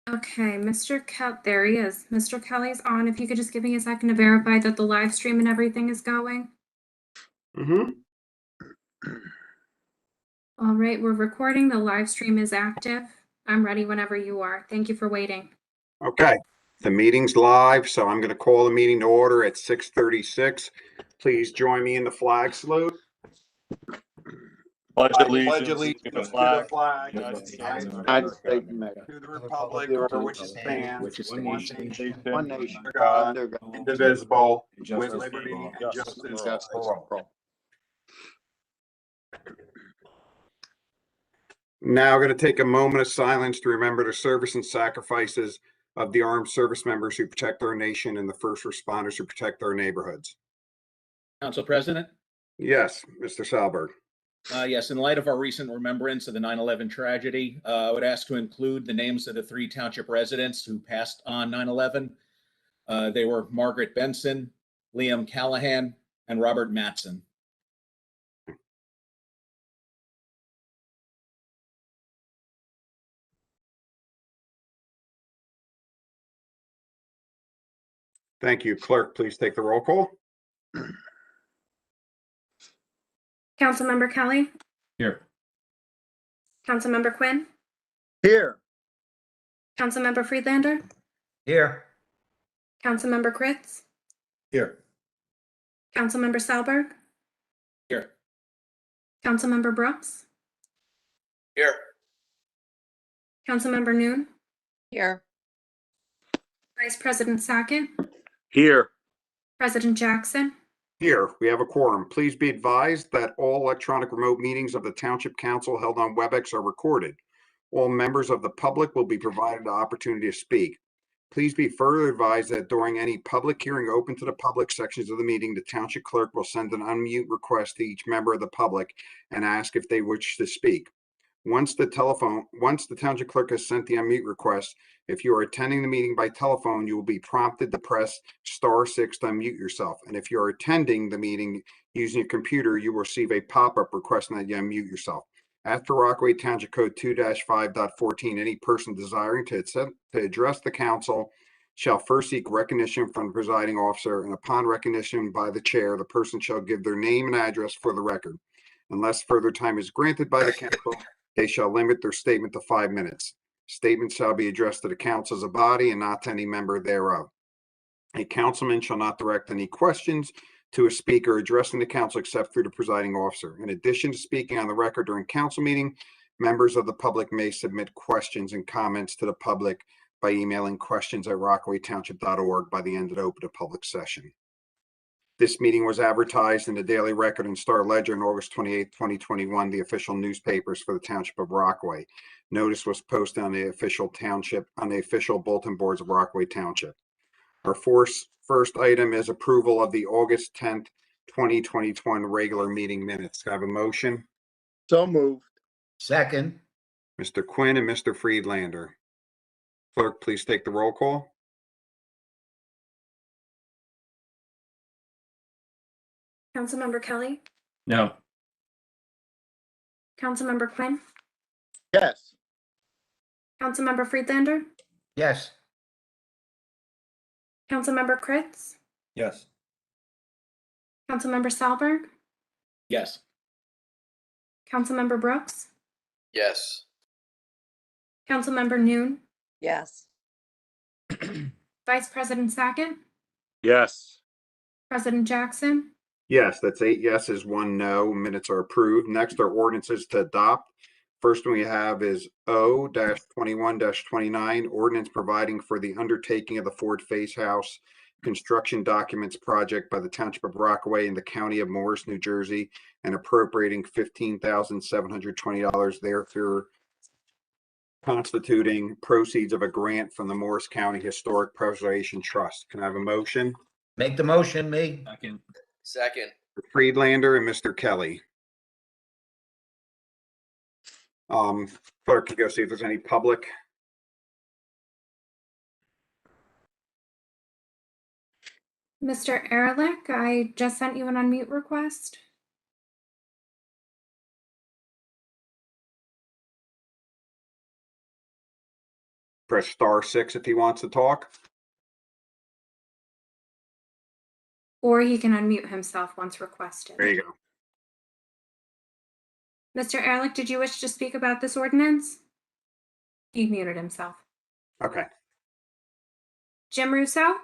Okay, there he is. Mr. Kelly's on. If you could just give me a second to verify that the live stream and everything is going. Mm-hmm. All right, we're recording. The live stream is active. I'm ready whenever you are. Thank you for waiting. Okay, the meeting's live, so I'm going to call the meeting to order at 6:36. Please join me in the flag salute. Pledge Pledge allegiance allegiance to the flag of the United States United of States, America, to the republic for which it stands, one nation, under God, indivisible, with liberty and justice for all. Now we're going to take a moment of silence to remember the service and sacrifices of the armed service members who protect our nation and the first responders who protect our neighborhoods. Council President? Yes, Mr. Salberg. Yes, in light of our recent remembrance of the 9/11 tragedy, I would ask to include the names of the 3 township residents who passed on 9/11. They were Margaret Benson, Liam Callahan, and Robert Matson. Thank you. Clerk, please take the roll call. Councilmember Kelly? Here. Councilmember Quinn? Here. Councilmember Friedlander? Here. Councilmember Kritz? Here. Councilmember Salberg? Here. Councilmember Brooks? Here. Councilmember Noon? Here. Vice President Sackett? Here. President Jackson? Here, we have a quorum. Please be advised that all electronic remote meetings of the Township Council held on WebEx are recorded. All members of the public will be provided the opportunity to speak. Please be further advised that during any public hearing open to the public sections of the meeting, the Township Clerk will send an unmute request to each member of the public and ask if they wish to speak. Once the Township Clerk has sent the unmute request, if you are attending the meeting by telephone, you will be prompted to press *6 to unmute yourself. And if you are attending the meeting using a computer, you will receive a pop-up requesting that you unmute yourself. After Rockaway Township Code 2-5.14, any person desiring to address the council shall first seek recognition from the presiding officer, and upon recognition by the chair, the person shall give their name and address for the record. Unless further time is granted by the council, they shall limit their statement to 5 minutes. Statements shall be addressed to the council as a body and not to any member thereof. A councilman shall not direct any questions to a speaker addressing the council except through the presiding officer. In addition to speaking on the record during council meeting, members of the public may submit questions and comments to the public by emailing questions@rockawaytownship.org by the end of the open public session. This meeting was advertised in the Daily Record and Star Ledger on August 28, 2021, the official newspapers for the Township of Rockaway. Notice was posted on the official bulletin boards of Rockaway Township. Our first item is approval of the August 10th, 2021 regular meeting minutes. Can I have a motion? So moved. Second. Mr. Quinn and Mr. Friedlander. Clerk, please take the roll call. Councilmember Kelly? No. Councilmember Quinn? Yes. Councilmember Friedlander? Yes. Councilmember Kritz? Yes. Councilmember Salberg? Yes. Councilmember Brooks? Yes. Councilmember Noon? Yes. Vice President Sackett? Yes. President Jackson? Yes, that's 8 yeses, 1 no. Minutes are approved. Next are ordinances to adopt. First one we have is O-21-29, ordinance providing for the undertaking of the Ford Face House construction documents project by the Township of Rockaway in the County of Morris, New Jersey, and appropriating $15,720 therefor, constituting proceeds of a grant from the Morris County Historic Preservation Trust. Can I have a motion? Make the motion, me. Second. Friedlander and Mr. Kelly. Clerk, you go see if there's any public. Mr. Ehrlich, I just sent you an unmute request. press *6 if he wants to talk. Or he can unmute himself once requested. There you go. Mr. Ehrlich, did you wish to speak about this ordinance? He muted himself. Okay. Jim Russo?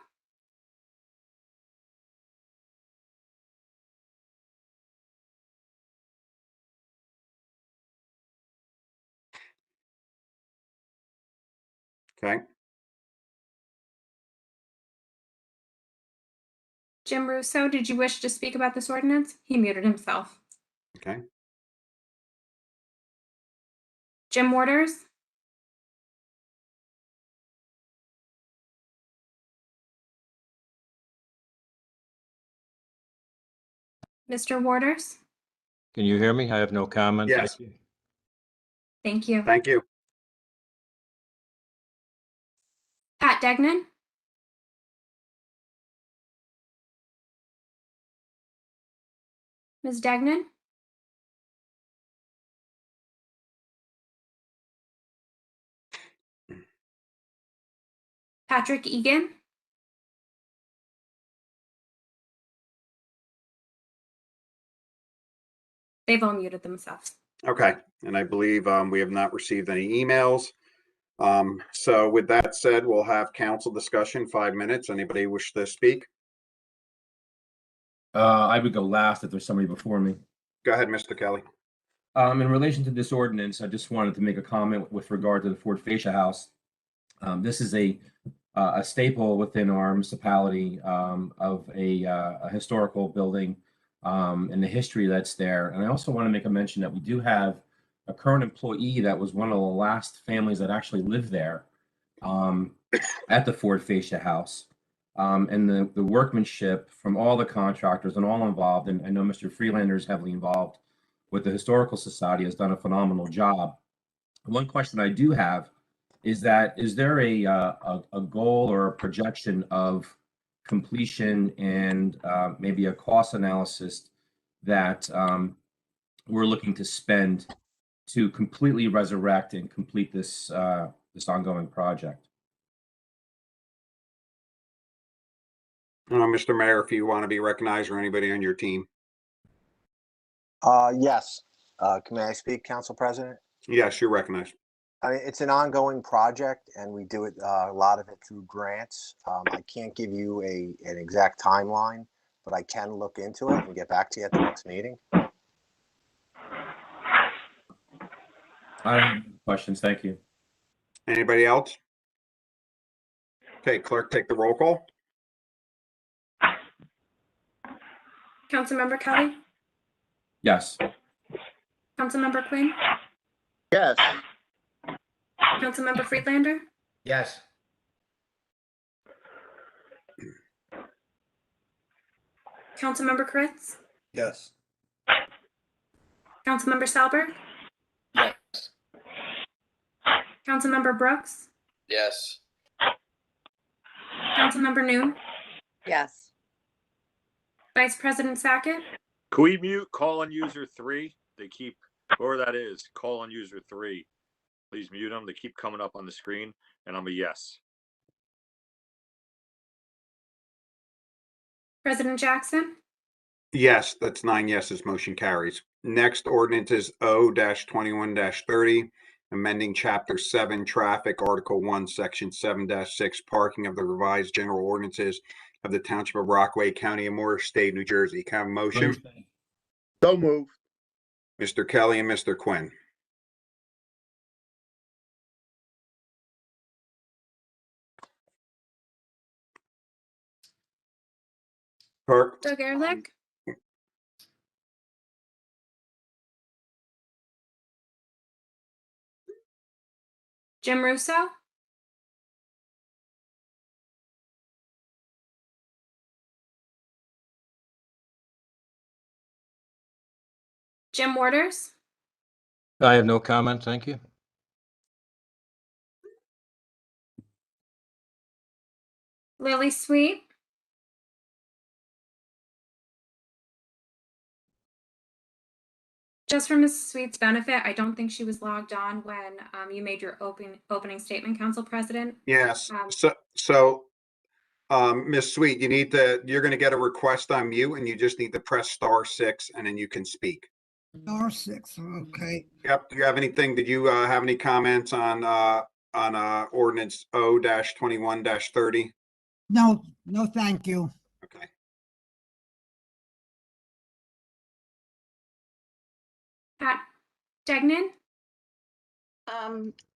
Okay. Jim Russo, did you wish to speak about this ordinance? He muted himself. Okay. Jim Waters? Mr. Waters? Can you hear me? I have no comment. Yes. Thank you. Thank you. Thank you. Pat Degnan? Ms. Degnan? Patrick Egan? They've all muted themselves. Okay. And I believe we have not received any emails. So with that said, we'll have council discussion, 5 minutes. Anybody wish to speak? I would go last if there's somebody before me. Go ahead, Mr. Kelly. In relation to this ordinance, I just wanted to make a comment with regard to the Ford Fascia House. This is a staple within our municipality of a historical building and the history that's there. And I also want to make a mention that we do have a current employee that was one of the last families that actually lived there at the Ford Fascia House. And the workmanship from all the contractors and all involved, and I know Mr. Freelander is heavily involved with the Historical Society, has done a phenomenal job. One question I do have is there a goal or a projection of completion and maybe a cost analysis that we're looking to spend to completely resurrect and complete this ongoing project? Mr. Mayor, if you want to be recognized or anybody on your team. Yes. May I speak, Council President? Yes, you're recognized. I mean, it's an ongoing project, and we do it a lot of it through grants. I can't give you an exact timeline, but I can look into it and get back to you at the next meeting. I don't have any questions. Thank you. Anybody else? Okay, clerk, take the roll call. Councilmember Kelly? Yes. Councilmember Quinn? Yes. Councilmember Friedlander? Yes. Councilmember Kritz? Yes. Councilmember Salberg? Yes. Councilmember Brooks? Yes. Councilmember Noon? Yes. Vice President Sackett? Can we mute call on user 3? They keep, whoever that is, call on user 3. Please mute them. They keep coming up on the screen, and I'm a yes. President Jackson? Yes, that's 9 yeses. Motion carries. Next ordinance is O-21-30, amending Chapter 7 Traffic, Article 1, Section 7-6, parking of the revised general ordinances of the Township of Rockaway, County of Morris, State, New Jersey. Can I have a motion? So moved. Mr. Kelly and Mr. Quinn. Clerk? Doug Ehrlich? Jim Russo? Jim Waters? I have no comment. Thank you. Lily Sweet? Just for Mrs. Sweet's benefit, I don't think she was logged on when you made your opening statement, Council President. Yes, Um, Ms. Sweet, you're gonna get a request on mute and you just need to press *6 and then you can speak. *6, okay. Yep, do you have anything, did you have any comments on ordinance O-21-30? No, thank you. Okay. Pat Degnan,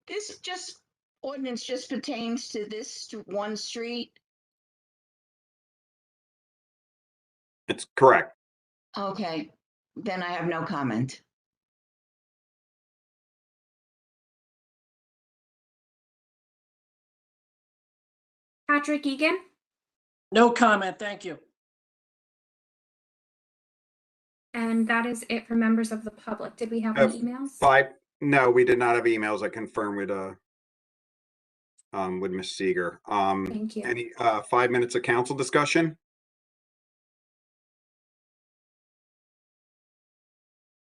This ordinance just pertains to this one street. It's correct. Okay, then I have no comment. Patrick Egan, No comment, thank you. and that is it for members of the public. Did we have any emails? No, we did not have emails. I confirmed with Ms. Seeger. Thank you. Any 5 minutes of council discussion?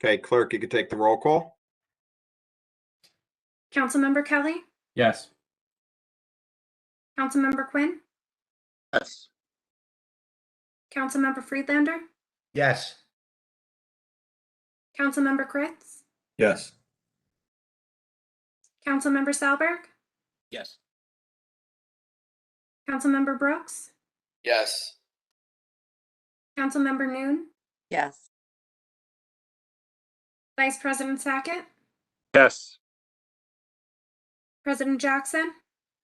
Okay, clerk, you could take the roll call. Councilmember Kelly, Yes. Councilmember Quinn, Yes. Councilmember Friedlander, Yes. Councilmember Kritz, Yes. Councilmember Salberg, Yes. Councilmember Brooks, Yes. Councilmember Noon, Yes. Vice President Sackett, Yes. President Jackson,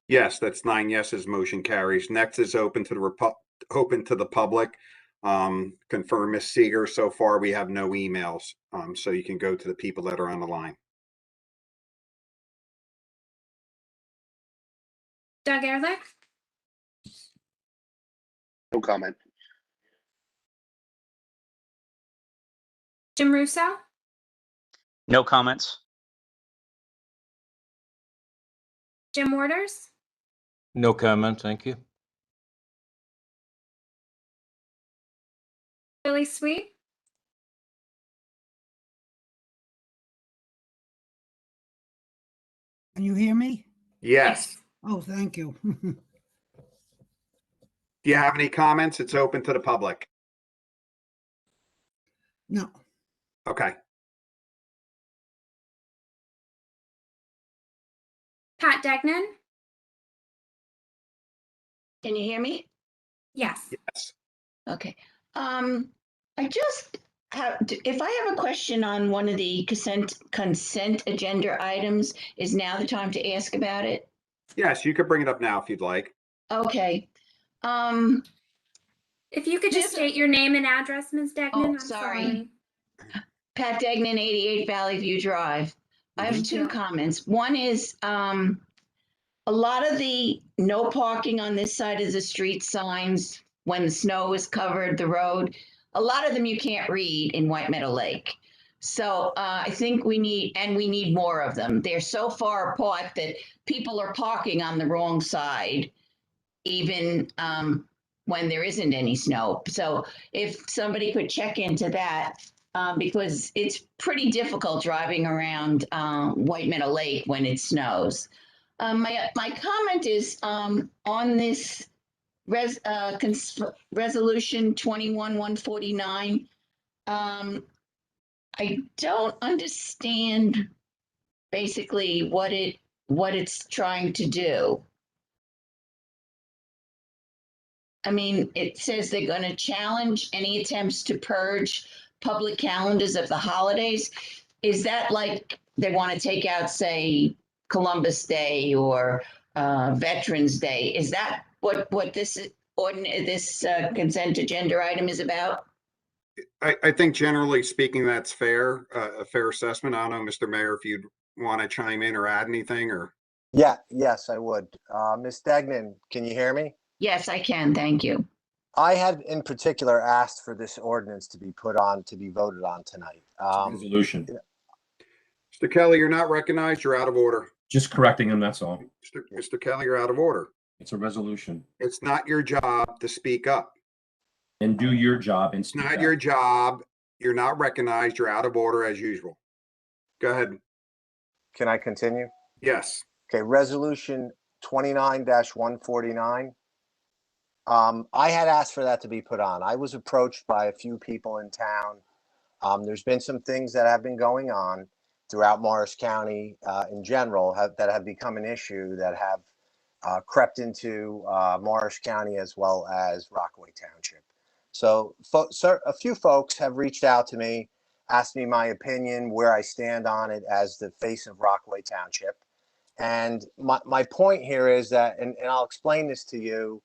Yes, that's 9 yeses, motion carries. Next is open to the public. Confirm Ms. Seeger, so far we have no emails, so you can go to the people that are on the line. Doug Ehrlich, No comment. Jim Russo, No comments. Jim Waters, No comment, thank you. Billy Sweet, Can you hear me? Yes. Oh, thank you. Do you have any comments? It's open to the public. No, Okay. Pat Degnan, Can you hear me? yes. Yes. Okay. I just if I have a question on one of the consent agenda items, is now the time to ask about it? Yes, you could bring it up now if you'd like. Okay. If you could just Yes. state your name and address, Ms. Degnan. Oh, I'm sorry. Pat Degnan, 88 Valley View Drive. I have Thank two you. comments. One is a lot of the no parking on this side of the street signs when the snow is covered the road, a lot of them you can't read in White Meadow Lake. So I think we need more of them. They're so far apart that people are parking on the wrong side, even when there isn't any snow. So if somebody could check into that, because it's pretty difficult driving around White Meadow Lake when it snows. My comment is on this resolution 21-149. I don't understand basically what it's trying to do. I mean, it says they're going to challenge any attempts to purge public calendars of the holidays. Is that like they want to take out, say, Columbus Day or Veterans Day? Is that what this consent agenda item is about? I think generally speaking, that's fair, a fair assessment. I don't know, Mr. Mayor, if you'd want to chime in or add anything or. Yeah, yes, I would. Ms. Degnan, can you hear me? Yes, I can. Thank you. I had in particular asked for this ordinance to be voted on tonight. Resolution. Mr. Kelly, you're not recognized. You're out of order. Just correcting him, that's all. Mr. Kelly, you're out of order. It's a resolution. It's not your job to speak up. And do your job and It's speak not up. your job You're not recognized. You're out of order as usual. Go ahead. Can I continue? Yes. Okay, resolution 29-149. I had asked for that to be put on. I was approached by a few people in town. There's been some things that have been going on throughout Morris County in general that have become an issue that have crept into Morris County as well as Rockaway Township. So a few folks have reached out to me, asked me my opinion, where I stand on it as the face of Rockaway Township. And my point here is that, and I'll explain this to you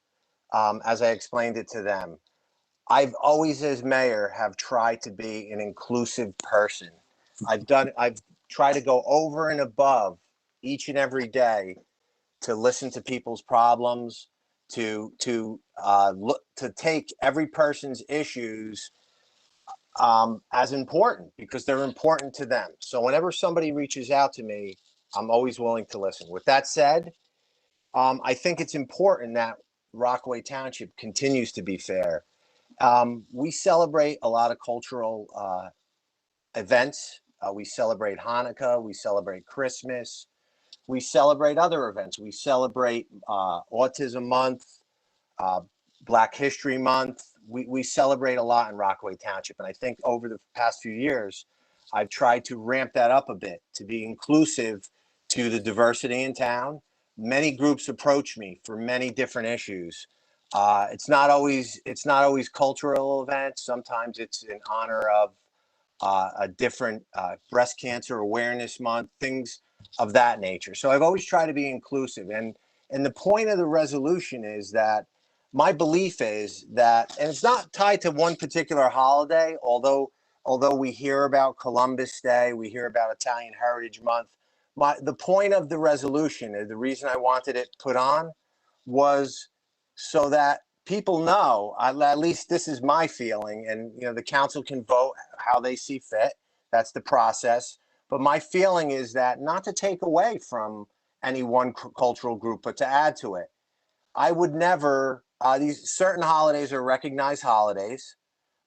as I explained it to them. I've always, as mayor, have tried to be an inclusive person. I've tried to go over and above each and every day to listen to people's problems, to take every person's issues as important because they're important to them. So whenever somebody reaches out to me, I'm always willing to listen. With that said, I think it's important that Rockaway Township continues to be fair. We celebrate a lot of cultural events. We celebrate Hanukkah. We celebrate Christmas. We celebrate other events. We celebrate Autism Month, Black History Month. We celebrate a lot in Rockaway Township. And I think over the past few years, I've tried to ramp that up a bit to be inclusive to the diversity in town. Many groups approach me for many different issues. It's not always cultural events. Sometimes it's in honor of a different breast cancer awareness month, things of that nature. So I've always tried to be inclusive. And the point of the resolution is that my belief is that, and it's not tied to one particular holiday, although we hear about Columbus Day, we hear about Italian Heritage Month. The point of the resolution, and the reason I wanted it put on, was so that people know, at least this is my feeling, and the council can vote how they see fit. That's the process. But my feeling is that not to take away from any one cultural group, but to add to it. I would never, these certain holidays are recognized holidays.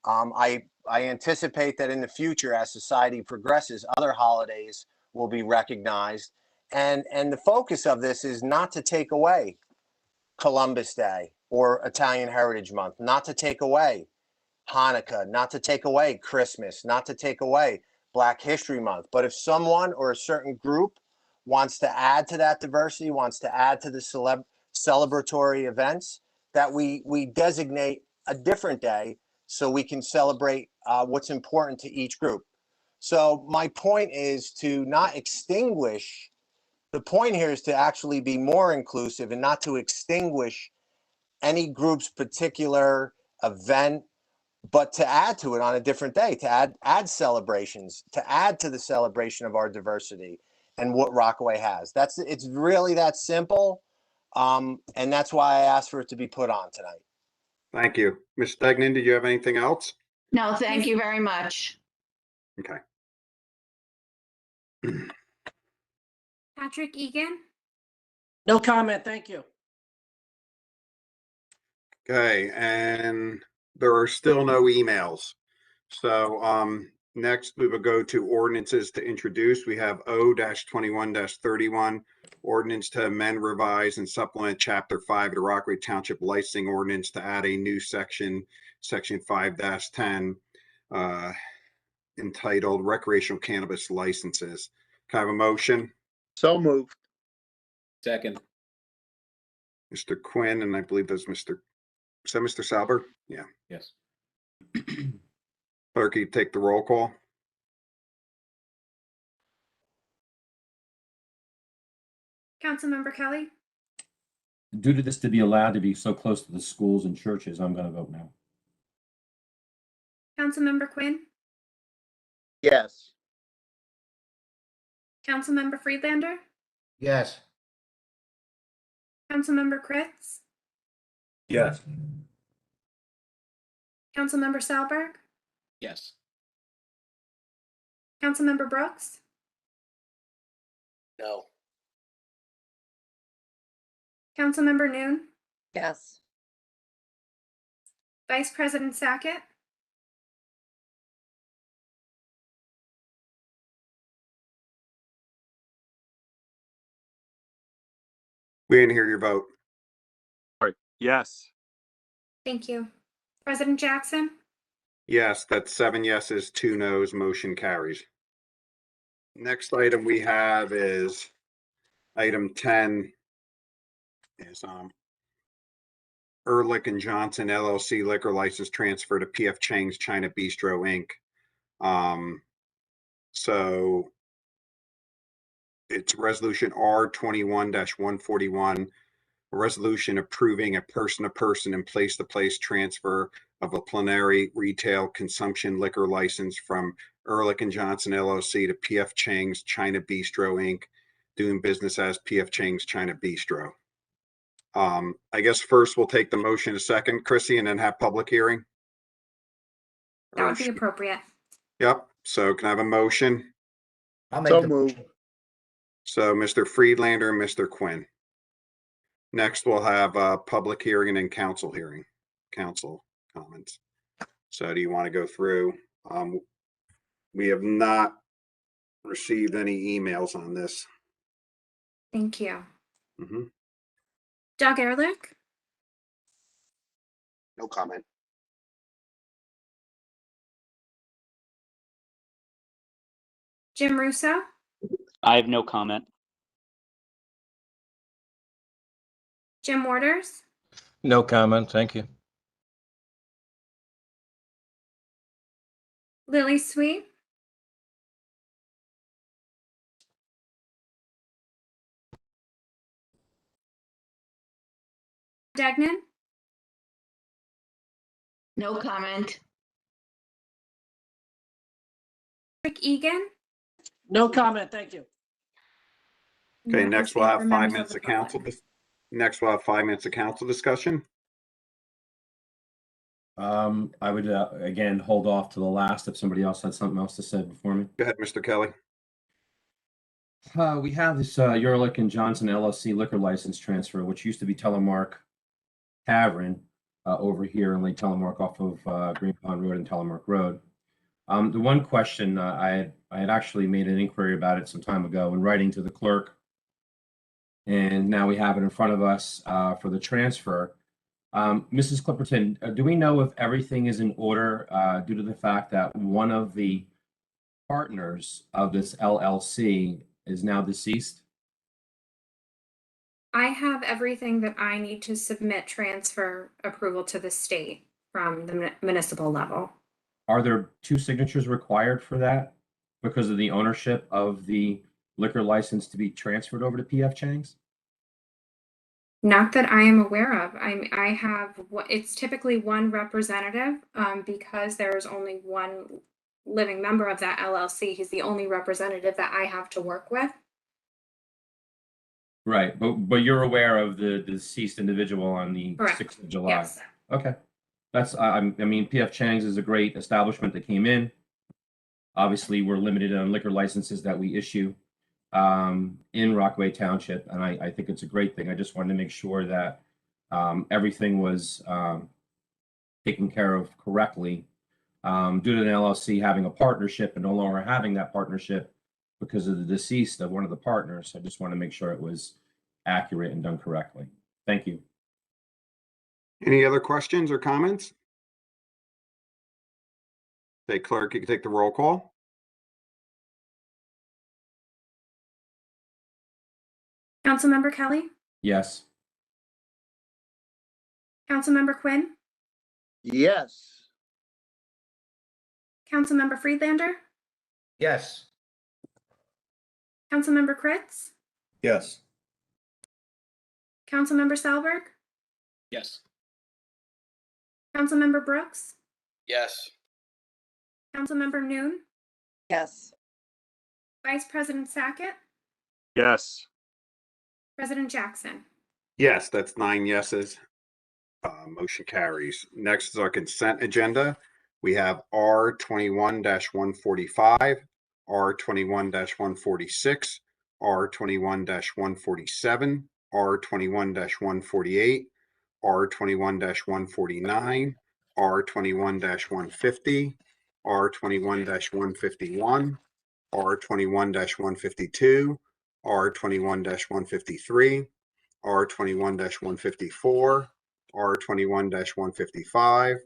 I anticipate that in the future, as society progresses, other holidays will be recognized. And the focus of this is not to take away Columbus Day or Italian Heritage Month, not to take away Hanukkah, not to take away Christmas, not to take away Black History Month. But if someone or a certain group wants to add to that diversity, wants to add to the celebratory events, that we designate a different day so we can celebrate what's important to each group. So my point is to not extinguish. The point here is to actually be more inclusive and not to extinguish any group's particular event, but to add to it on a different day, to add celebrations, to add to the celebration of our diversity and what Rockaway has. It's really that simple. And that's why I asked for it to be put on tonight. Thank you. Ms. Degnan, did you have anything else? No, thank you very much. Okay. Patrick Egan. No comment, thank you. Okay, and there are still no emails. So next we will go to ordinances to introduce. We have O-21-31, ordinance to amend, revise, and supplement Chapter 5 of the Rockaway Township Licensing Ordinance to add a new section 5-10, entitled Recreational Cannabis Licenses. Can I have a motion? So moved. Second. Mr. Quinn, and I believe that's is that Mr. Sauber? Yeah. Yes. Clerk, you take the roll call. Councilmember Kelly. Due to this to be allowed to be so close to the schools and churches, I'm going to vote no. Councilmember Quinn. Yes. Councilmember Friedlander. Yes. Councilmember Kritz. Yes. Councilmember Salberg. Yes. Councilmember Brooks. No. Councilmember Noon. Yes. Vice President Sackett. We didn't hear your vote. Sorry. Yes. Thank you. President Jackson? Yes, that's 7 yeses, 2 noes, motion carries. Next item we have is item 10 is Ehrlich and Johnson LLC liquor license transfer to PF Chang's China Bistro Inc. So it's resolution R21-141, a resolution approving a person-to-person and place-to-place transfer of a plenary retail consumption liquor license from Ehrlich and Johnson LLC to PF Chang's China Bistro Inc., doing business as PF Chang's China Bistro. I guess first we'll take the motion a second, Chrissy, and then have public hearing. That would be appropriate. Yep. So can I have a motion? I'll make So the moved. motion. So Mr. Friedlander and Mr. Quinn. Next, we'll have a public hearing and then council comments. So do you want to go through? We have not received any emails on this. Thank you. Mhm. Doug Ehrlich? No comment. Jim Russo? I have no comment. Jim Waters? No comment, thank you. Lily Sweet? Degnan? No comment. Rick Egan? No comment, thank you. Okay, That next was we'll it have for 5 members minutes the of council. public. Next, we'll have 5 minutes of council discussion. I would, again, hold off to the last if somebody else had something else to say before me. Go ahead, Mr. Kelly. We have this Ehrlich and Johnson LLC liquor license transfer, which used to be Telemark Tavern over here in Lake Telemark off of Green Pond Road and Telemark Road. The one question I had actually made an inquiry about it some time ago in writing to the clerk, and now we have it in front of us for the transfer. Mrs. Clipperton, do we know if everything is in order due to the fact that one of the partners of this LLC is now deceased? I have everything that I need to submit transfer approval to the state from the municipal level. Are there 2 signatures required for that because of the ownership of the liquor license to be transferred over to PF Chang's? Not that I am aware of. I have it's typically one representative because there's only one living member of that LLC. He's the only representative that I have to work with. Right, but you're aware of the deceased individual on the Correct. 6th of July? Yes. Okay. That's, I mean, PF Chang's is a great establishment that came in. Obviously, we're limited on liquor licenses that we issue in Rockaway Township, and I think it's a great thing. I just wanted to make sure that everything was taken care of correctly. Due to an LLC having a partnership and no longer having that partnership because of the deceased of one of the partners, I just want to make sure it was accurate and done correctly. Thank you. Any other questions or comments? Okay, clerk, you can take the roll call. Councilmember Kelly? Yes. Councilmember Quinn? Yes. Councilmember Friedlander? Yes. Councilmember Kritz? Yes. Councilmember Salberg? Yes. Councilmember Brooks? Yes. Councilmember Noon? Yes. Vice President Sackett? Yes. President Jackson? Yes, that's 9 yeses. Motion carries. Next is our consent agenda. We have R21-145, R21-146, R21-147, R21-148, R21-149, R21-150, R21-151, R21-152, R21-153, R21-154, R21-155,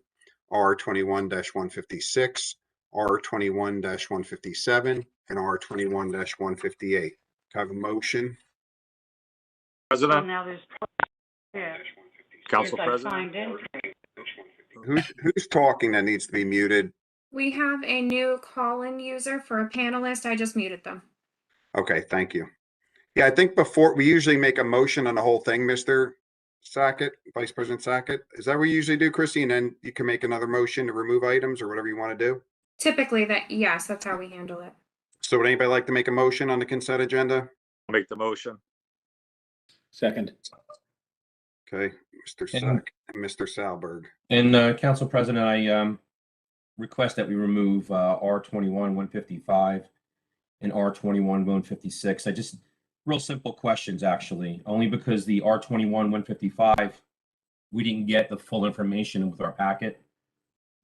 R21-156, R21-157, and R21-158. Have a motion? President, Now there's. Yeah. Council Yes, I President, signed in. Who's talking that needs to be muted? We have a new call-in user for a panelist. I just muted them. Okay, thank you. Yeah, I think before, we usually make a motion on the whole thing, Mr. Sackett, Vice President Sackett. Is that what you usually do, Chrissy? And then you can make another motion to remove items or whatever you want to do? Typically yes, that's how we handle it. So would anybody like to make a motion on the consent agenda? I'll make the motion. Second. Okay, Mr. And- Sack and Mr. Salberg. And Council President, I request that we remove R21-155 and R21-156. I just, real simple questions, actually, only because the R21-155, we didn't get the full information with our packet.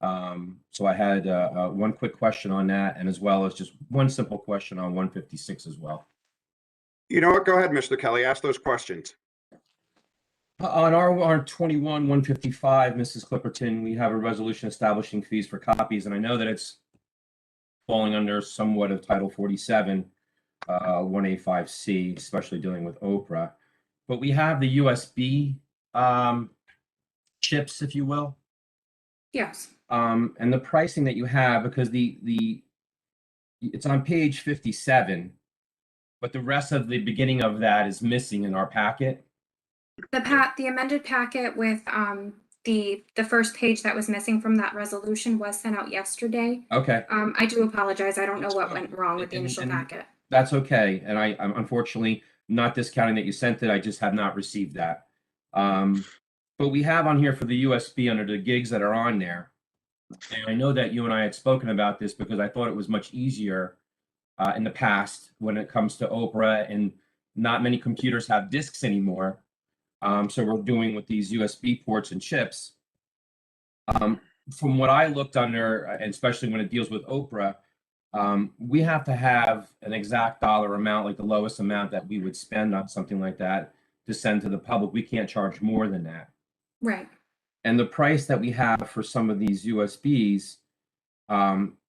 So I had one quick question on that, and as well as just one simple question on 156 as well. You know what? Go ahead, Mr. Kelly. Ask those questions. On R21-155, Mrs. Clipperton, we have a resolution establishing fees for copies, and I know that it's falling under somewhat of Title 47, 1A5C, especially dealing with Oprah. But we have the USB chips, if you will. Yes. And the pricing that you have, because it's on page 57, but the rest of the beginning of that is missing in our packet. The amended packet with the first page that was missing from that resolution was sent out yesterday. Okay. I do apologize. I don't know what went wrong with the initial And packet. that's okay. And I'm unfortunately not discounting that you sent it. I just have not received that. But we have on here for the USB under the gigs that are on there. And I know that you and I had spoken about this because I thought it was much easier in the past when it comes to Oprah, and not many computers have disks anymore. So we're doing with these USB ports and chips. From what I looked under, and especially when it deals with Oprah, we have to have an exact dollar amount, like the lowest amount that we would spend on something like that to send to the public. We can't charge more than that. Right. And the price that we have for some of these USBs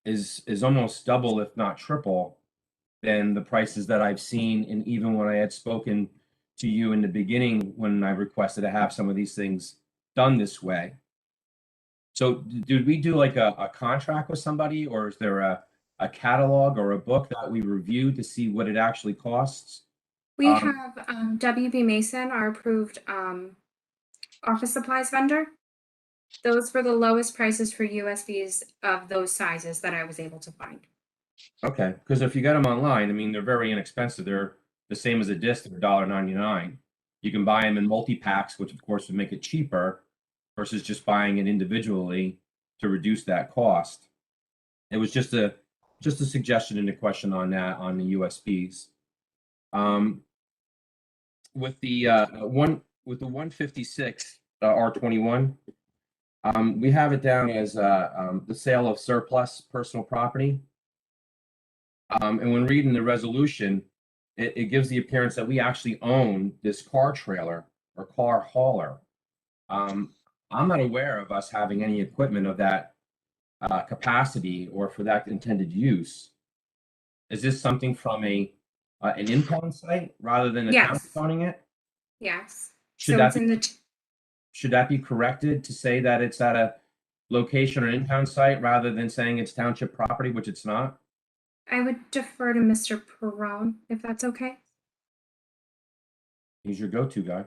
is almost double, if not triple, than the prices that I've seen. And even when I had spoken to you in the beginning, when I requested to have some of these things done this way. So did we do like a contract with somebody, or is there a catalog or a book that we review to see what it actually costs? We have WB Mason, our approved office supplies vendor. Those were the lowest prices for USBs of those sizes that I was able to find. Okay, because if you get them online, I mean, they're very inexpensive. They're the same as a disc, they're $1.99. You can buy them in multi-packs, which of course would make it cheaper versus just buying it individually to reduce that cost. It was just a suggestion and a question on that, on the USBs. With the 156 R21, we have it down as the sale of surplus personal property. And when reading the resolution, it gives the appearance that we actually own this car trailer or car hauler. I'm not aware of us having any equipment of that capacity or for that intended use. Is this something from an impound site rather than a town owning it? Yes. Should that be corrected to say that it's at a location or impound site rather than saying it's township property, which it's not? I would defer to Mr. Perone, if that's okay. He's your go-to guy.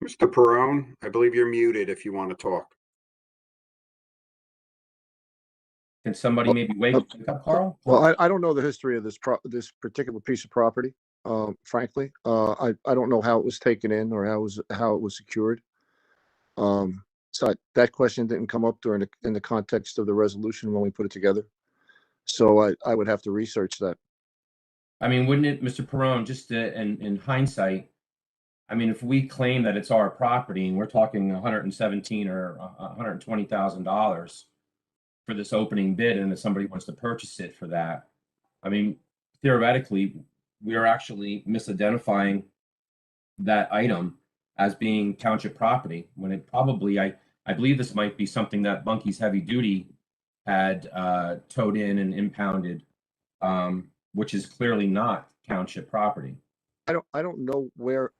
Mr. Perone, I believe you're muted if you want to talk. Can somebody maybe wake up, Carl? Well, I don't know the history of this particular piece of property. Frankly, I don't know how it was taken in or how it was secured. So that question didn't come up in the context of the resolution when we put it together. So I would have to research that. I mean, wouldn't it, Mr. Perone, just in hindsight, I mean, if we claim that it's our property and we're talking $117,000 or $120,000 for this opening bid, and if somebody wants to purchase it for that, I mean, theoretically, we are actually misidentifying that item as being township property, when it probably, I believe this might be something that Bunky's Heavy Duty had towed in and impounded, which is clearly not township property. I don't know where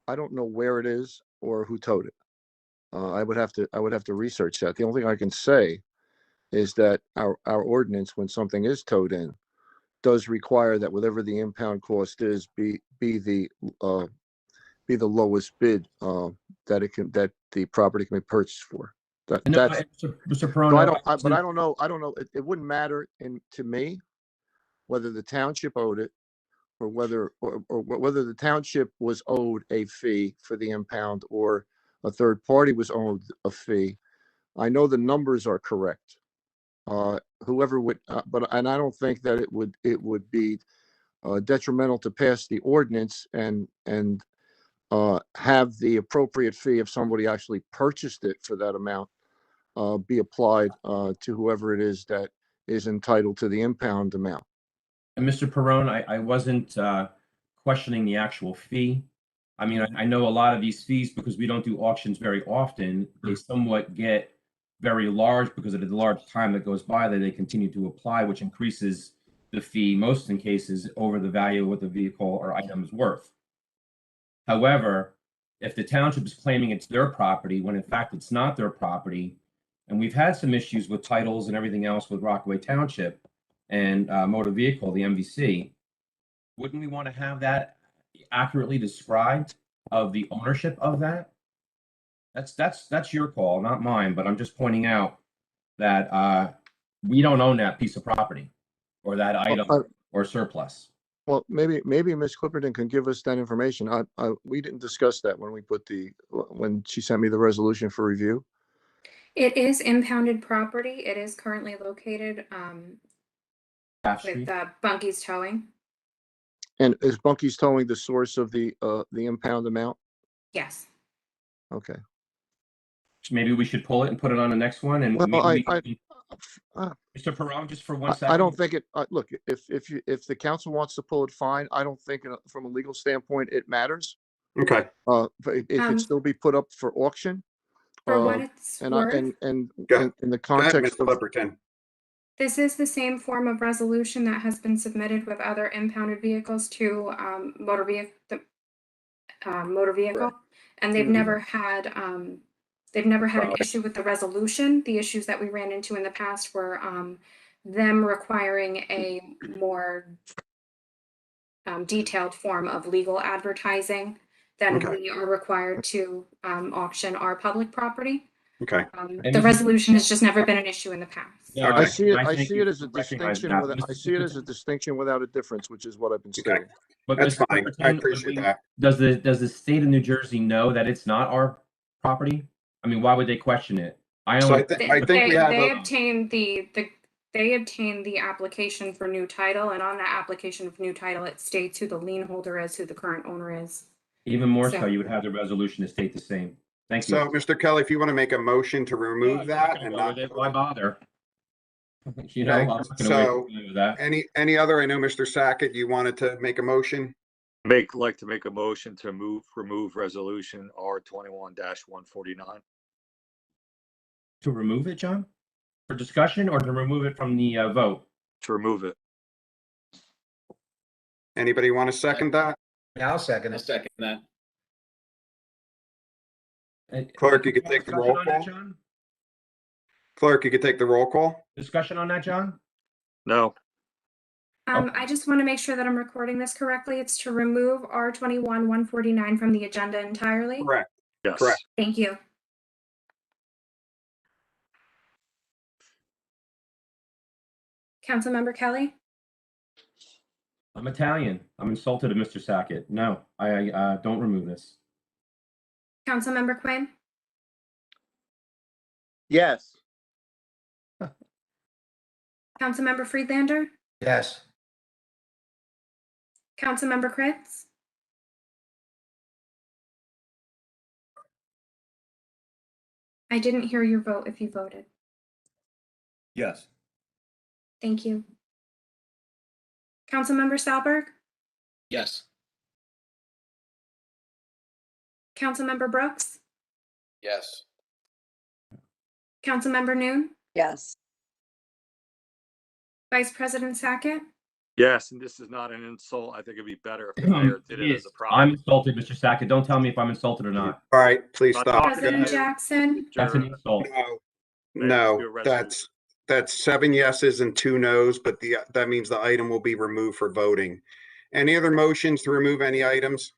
it is or who towed it. I would have to research that. The only thing I can say is that our ordinance, when something is towed in, does require that whatever the impound cost is, be the lowest bid that the property can be purchased for. No, That's Mr. so Perono, but I don't know. It wouldn't matter to me whether the township owed it or whether the township was owed a fee for the impound or a third party was owed a fee. I know the numbers are correct. Whoever would, and I don't think that it would be detrimental to pass the ordinance and have the appropriate fee if somebody actually purchased it for that amount be applied to whoever it is that is entitled to the impound amount. and Mr. Perone, I wasn't questioning the actual fee. I mean, I know a lot of these fees, because we don't do auctions very often, they somewhat get very large because of the large time that goes by that they continue to apply, which increases the fee, most in cases, over the value of what the vehicle or item is worth. However, if the township is claiming it's their property, when in fact it's not their property, and we've had some issues with titles and everything else with Rockaway Township and motor vehicle, the MVC, wouldn't we want to have that accurately described of the ownership of that? That's your call, not mine, but I'm just pointing out that we don't own that piece of property or that item or surplus. Well, maybe Ms. Clipperton can give us that information. We didn't discuss that when she sent me the resolution for review. It is impounded property. It is currently located with Bunky's Towing. And is Bunky's Towing the source of the impound amount? Yes. Okay. So maybe we should pull it and put it on the next one. And Well, maybe Mr. Perone, just for 1 second. I don't think it. Look, if the council wants to pull it, fine. I don't think from a legal standpoint it matters. Okay. But it could still be put up for auction. For what it's worth. In the Go ahead, Ms. context of Clipperton. This is the same form of resolution that has been submitted with other impounded vehicles to motor vehicle, and they've never had an issue with the resolution. The issues that we ran into in the past were them requiring a more detailed form of legal advertising than we are required to auction our public property. Okay. The resolution has just never been an issue in the past. Yeah, I see it as a distinction. distinction without a difference, which is what I've been stating. But That's Mr. fine. Clipperton, I appreciate that. Does the state of New Jersey know that it's not our property? I mean, why would they question it? I think we have They obtained the application for new title, and on that application of new title, it states who the lien holder is, who the current owner is. Even more so, you would have the resolution to state the same. Thank you. So, Mr. Kelly, if you want to make a motion to remove that and not, why bother? You know, Okay, I'm not gonna so wait to do that. any other, I know Mr. Sackett, you wanted to make a motion? Like to make a motion to remove resolution R21-149. To remove it, John? For discussion or to remove it from the vote? To remove it. Anybody want to second that? Yeah, I'll second I'll it. second that. Clerk, you could take the roll Discussion on that, call. John? Clerk, you could take the roll call. Discussion on that, John? No. I just want to make sure that I'm recording this correctly. It's to remove R21-149 from the agenda entirely. Correct. Yes. Correct. Thank you. Councilmember Kelly? I'm Italian. I'm insulted at Mr. Sackett. No, I don't remove this. Councilmember Quinn? Yes. Councilmember Friedlander? Yes. Councilmember Kritz? I didn't hear your vote if you voted. Yes. Thank you. Councilmember Salberg? Yes. Councilmember Brooks, Yes. Councilmember Noon, Yes. Vice President Sackett, Yes, and this is not an insult. I think it'd be better if the mayor did it as a I'm prop. insulted, Mr. Sackett. Don't tell me if I'm insulted or not. All right, please Not stop. talking to President you, Jackson, That's an Mr. insult. No, Mayor, let's do no, a resolution. that's 7 yeses and 2 nos, but that means the item will be removed for voting. Any other motions to remove any items?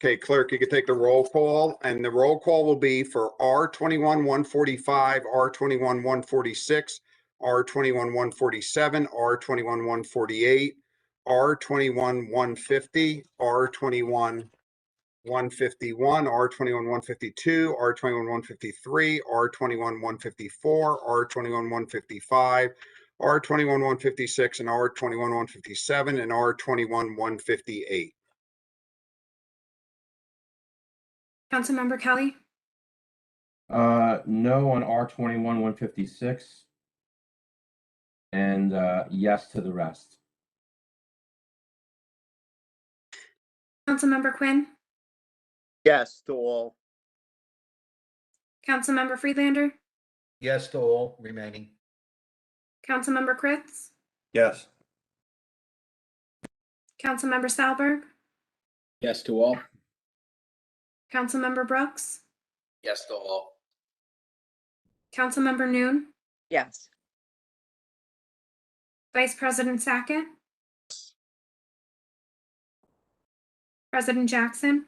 Okay, clerk, you can take the roll call, and the roll call will be for R21-145, R21-146, R21-147, R21-148, R21-150, R21-151, R21-152, R21-153, R21-154, R21-155, R21-156, and R21-157, and R21-158. Councilmember Kelly, No on R21, 156. And yes to the rest. Councilmember Quinn, Yes to all. Councilmember Friedlander, Yes to all remaining. Councilmember Kritz, Yes. Councilmember Salberg, Yes to all. Councilmember Brooks, Yes to all. Councilmember Noon, Yes. Vice President Sackett, President Jackson,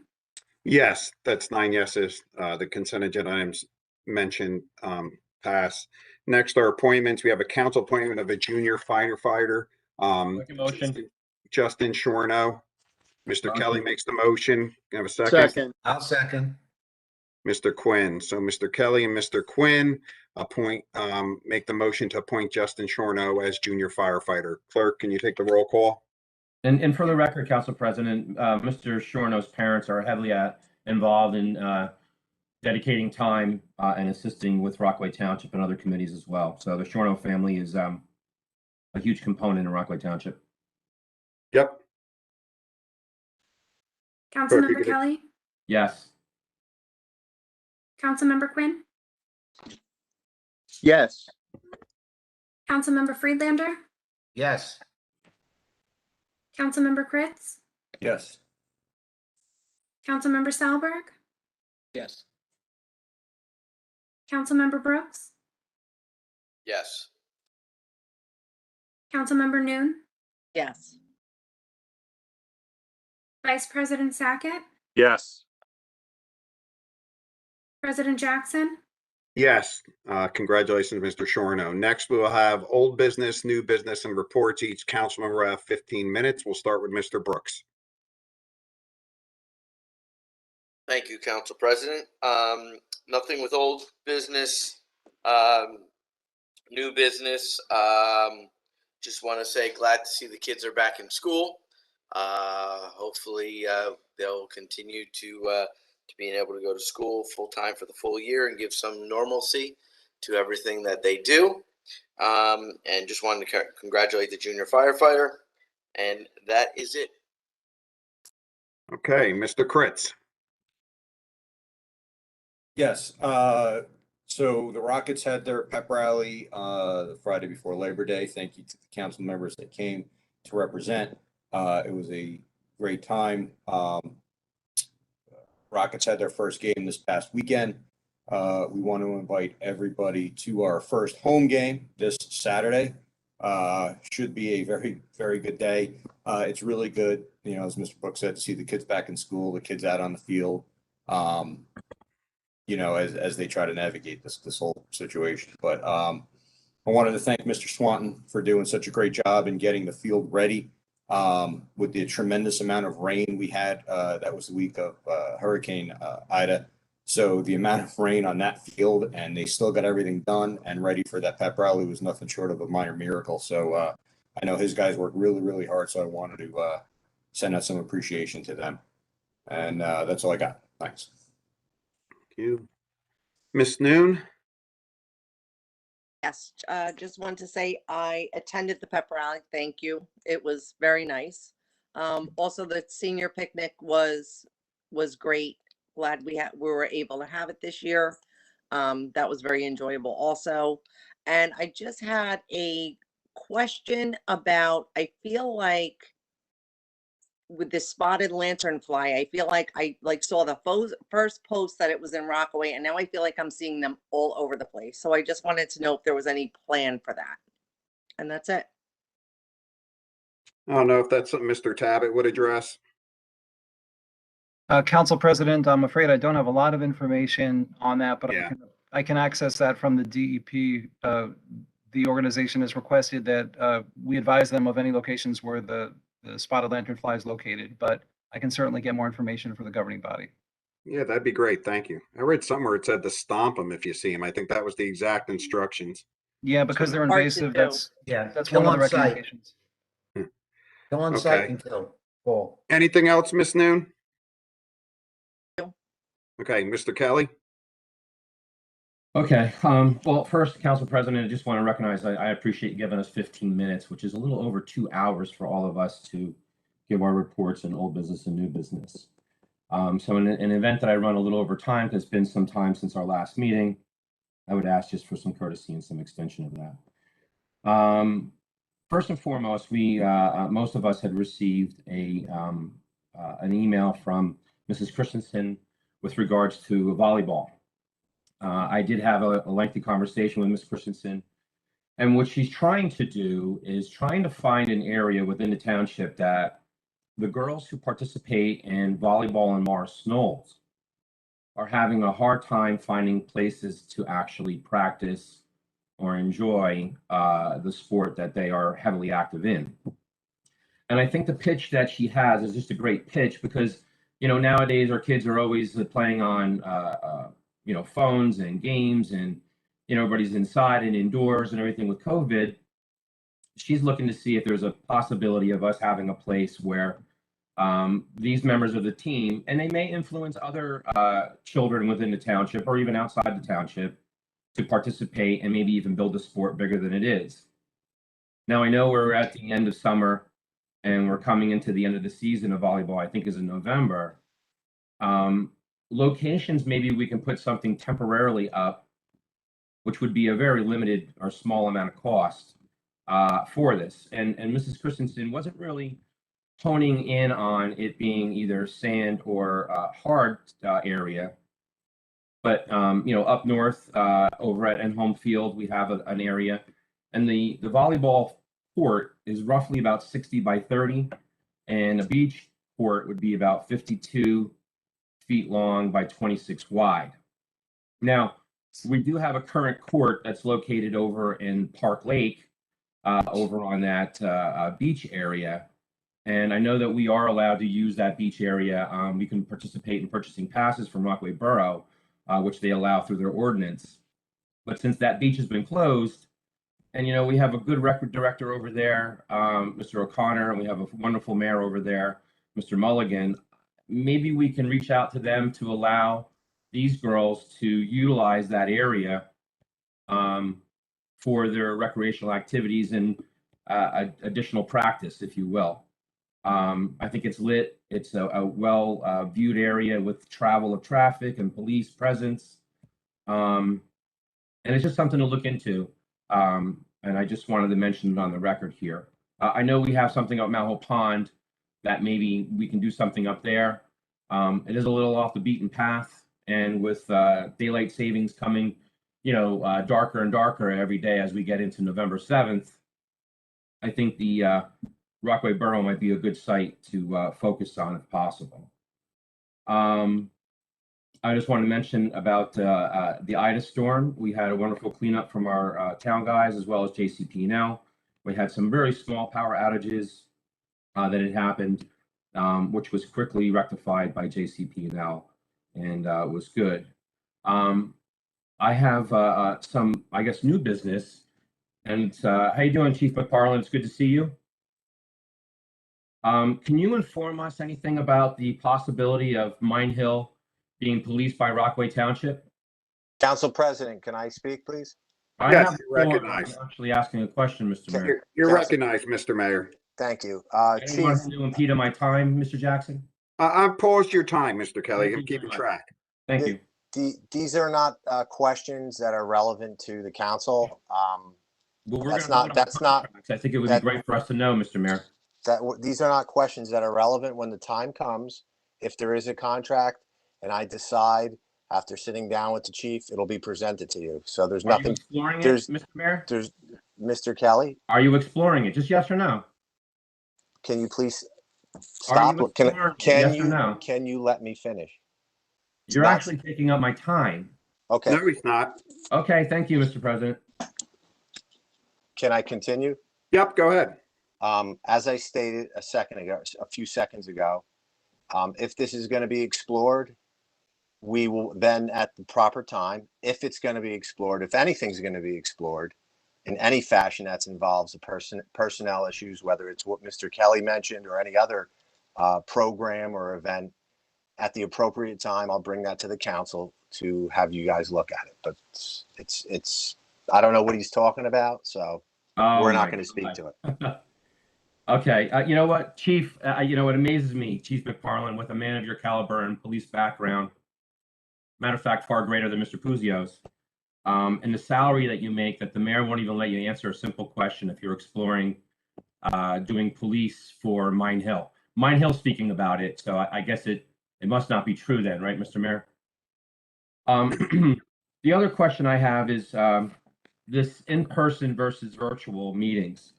Yes, that's 9 yeses. The consent agenda items mentioned pass. Next are appointments. We have a council appointment of a junior firefighter. Make a motion. Justin Shorno. Mr. Kelly makes the motion. Can I have a second? Second. I'll second. Mr. Quinn. So Mr. Kelly and Mr. Quinn make the motion to appoint Justin Shorno as junior firefighter. Clerk, can you take the roll call? And for the record, Council President, Mr. Shorno's parents are heavily involved in dedicating time and assisting with Rockaway Township and other committees as well. So the Shorno family is a huge component in Rockaway Township. Yep. Councilmember Kelly, Yes. Councilmember Quinn, Yes. Councilmember Friedlander, Yes. Councilmember Kritz, Yes. Councilmember Salberg, Yes. Councilmember Brooks, Yes. Councilmember Noon, Yes. Vice President Sackett, Yes. President Jackson, Yes. Congratulations, Mr. Shorno. Next, we will have old business, new business, and reports. Each council member will have 15 minutes. We'll start with Mr. Brooks. Thank you, Council President. Nothing with old business, new business. Just want to say glad to see the kids are back in school. Hopefully they'll continue to being able to go to school full time for the full year and give some normalcy to everything that they do. And just wanted to congratulate the junior firefighter. And that is it. Okay, Mr. Kritz. Yes. So the Rockets had their pep rally the Friday before Labor Day. Thank you to the council members that came to represent. It was a great time. Rockets had their first game this past weekend. We want to invite everybody to our first home game this Saturday. Should be a very, very good day. It's really good, you know, as Mr. Brooks said, to see the kids back in school, the kids out on the field. You know, as they try to navigate this whole situation. But I wanted to thank Mr. Swanton for doing such a great job in getting the field ready with the tremendous amount of rain we had. That was the week of Hurricane Ida. So the amount of rain on that field, and they still got everything done and ready for that pep rally, was nothing short of a minor miracle. So I know his guys worked really, really hard. So I wanted to send out some appreciation to them. And that's all I got. Thanks. You. Miss Noon? Yes, just wanted to say I attended the pep rally. Thank you. It was very nice. Also, the senior picnic was great. Glad we were able to have it this year. That was very enjoyable also. And I just had a question about, I feel like with the spotted lanternfly, I feel like I saw the first post that it was in Rockaway, and now I feel like I'm seeing them all over the place. So I just wanted to know if there was any plan for that. And that's it. I don't know if that's something Mr. Tabbitt would address. Council President, I'm afraid I don't have a lot of information on that, but Yeah. I can access that from the DEP. The organization has requested that we advise them of any locations where the spotted lanternfly is located, but I can certainly get more information for the governing body. Yeah, that'd be great. Thank you. I read somewhere it said to stomp them if you see them. I think that was the exact instructions. Yeah, because they're Hard to invasive. do. That's Yeah, that's kill one of the on site. recommendations. Go on site Okay. and kill. Paul. Anything else, Miss Noon? Okay, Mr. Kelly? Okay, well, first, Council President, I just want to recognize, I appreciate you giving us 15 minutes, which is a little over 2 hours for all of us to give our reports in old business and new business. So in an event that I run a little over time, because it's been some time since our last meeting, I would ask just for some courtesy and some extension of that. First and foremost, we most of us had received an email from Mrs. Christensen with regards to volleyball. I did have a lengthy conversation with Ms. Christensen, and what she's trying to do is trying to find an area within the township that the girls who participate in volleyball in Morris Knolls are having a hard time finding places to actually practice or enjoy the sport that they are heavily active in. And I think the pitch that she has is just a great pitch because, you know, nowadays our kids are always playing on, you know, phones and games and, you know, everybody's inside and indoors and everything with COVID. She's looking to see if there's a possibility of us having a place where these members of the team, and they may influence other children within the township or even outside the township, to participate and maybe even build the sport bigger than it is. Now, I know we're at the end of summer and we're coming into the end of the season of volleyball, I think is in November. Locations, maybe we can put something temporarily up, which would be a very limited or small amount of cost for this. And Mrs. Christensen wasn't really honing in on it being either sand or hard area. But, you know, up north over at Home Field, we have an area. And the volleyball court is roughly about 60 by 30. And a beach court would be about 52 feet long by 26 wide. Now, we do have a current court that's located over in Park Lake, over on that beach area. And I know that we are allowed to use that beach area. We can participate in purchasing passes from Rockaway Borough, which they allow through their ordinance. But since that beach has been closed, and, you know, we have a good record director over there, Mr. O'Connor, and we have a wonderful mayor over there, Mr. Mulligan, maybe we can reach out to them to allow these girls to utilize that area for their recreational activities and additional practice, if you will. I think it's lit. It's a well viewed area with travel of traffic and police presence. And it's just something to look into. And I just wanted to mention it on the record here. I know we have something up Mount Hope Pond that maybe we can do something up there. It is a little off the beaten path. And with daylight savings coming, you know, darker and darker every day as we get into November 7th, I think the Rockaway Borough might be a good site to focus on if possible. I just want to mention about the Ida storm. We had a wonderful cleanup from our town guys as well as JCP&L. We had some very small power outages that had happened, which was quickly rectified by JCP&L and was good. I have some, I guess, new business. And how you doing, Chief McFarland? It's good to see you. Can you inform us anything about the possibility of Mine Hill being policed by Rockaway Township? Council President, can I speak, please? Yes, you're recognized. I'm actually asking a question, Mr. Mayor. You're recognized, Mr. Mayor. Thank you. Anyone Chief, to impede on my time, Mr. Jackson? I've paused your time, Mr. Kelly. Thank I'm you keeping very much. track. Thank you. these are not questions that are relevant to the council. Well, we're That's going to not, that's not, I think it would be great for us to know, Mr. Mayor. these are not questions that are relevant when the time comes. If there is a contract and I decide after sitting down with the chief, it'll be presented to you. So there's Are you nothing, exploring it, there's, Mr. Mayor? there's, Mr. Kelly, Are you exploring it? Just yes or no? can you please Are stop? you exploring it? Yes or no? Can you let me finish? You're Not- actually taking up my time. Okay. No, he's not. Okay, thank you, Mr. President. Can I continue? Yep, go ahead. As I stated a few seconds ago, if this is going to be explored, we will then at the proper time, if it's going to be explored, if anything's going to be explored in any fashion that involves the personnel issues, whether it's what Mr. Kelly mentioned or any other program or event, at the appropriate time, I'll bring that to the council to have you guys look at it. But it's I don't know what he's talking about, so we're not going to speak to it. Okay, you know what, Chief, you know what amazes me, Chief McFarland, with a man of your caliber and police background, matter of fact, far greater than Mr. Puzio's, and the salary that you make, that the mayor won't even let you answer a simple question if you're exploring doing police for Mine Hill. Mine Hill speaking about it, so I guess it must not be true then, right, Mr. Mayor? The other question I have is this in-person versus virtual meetings.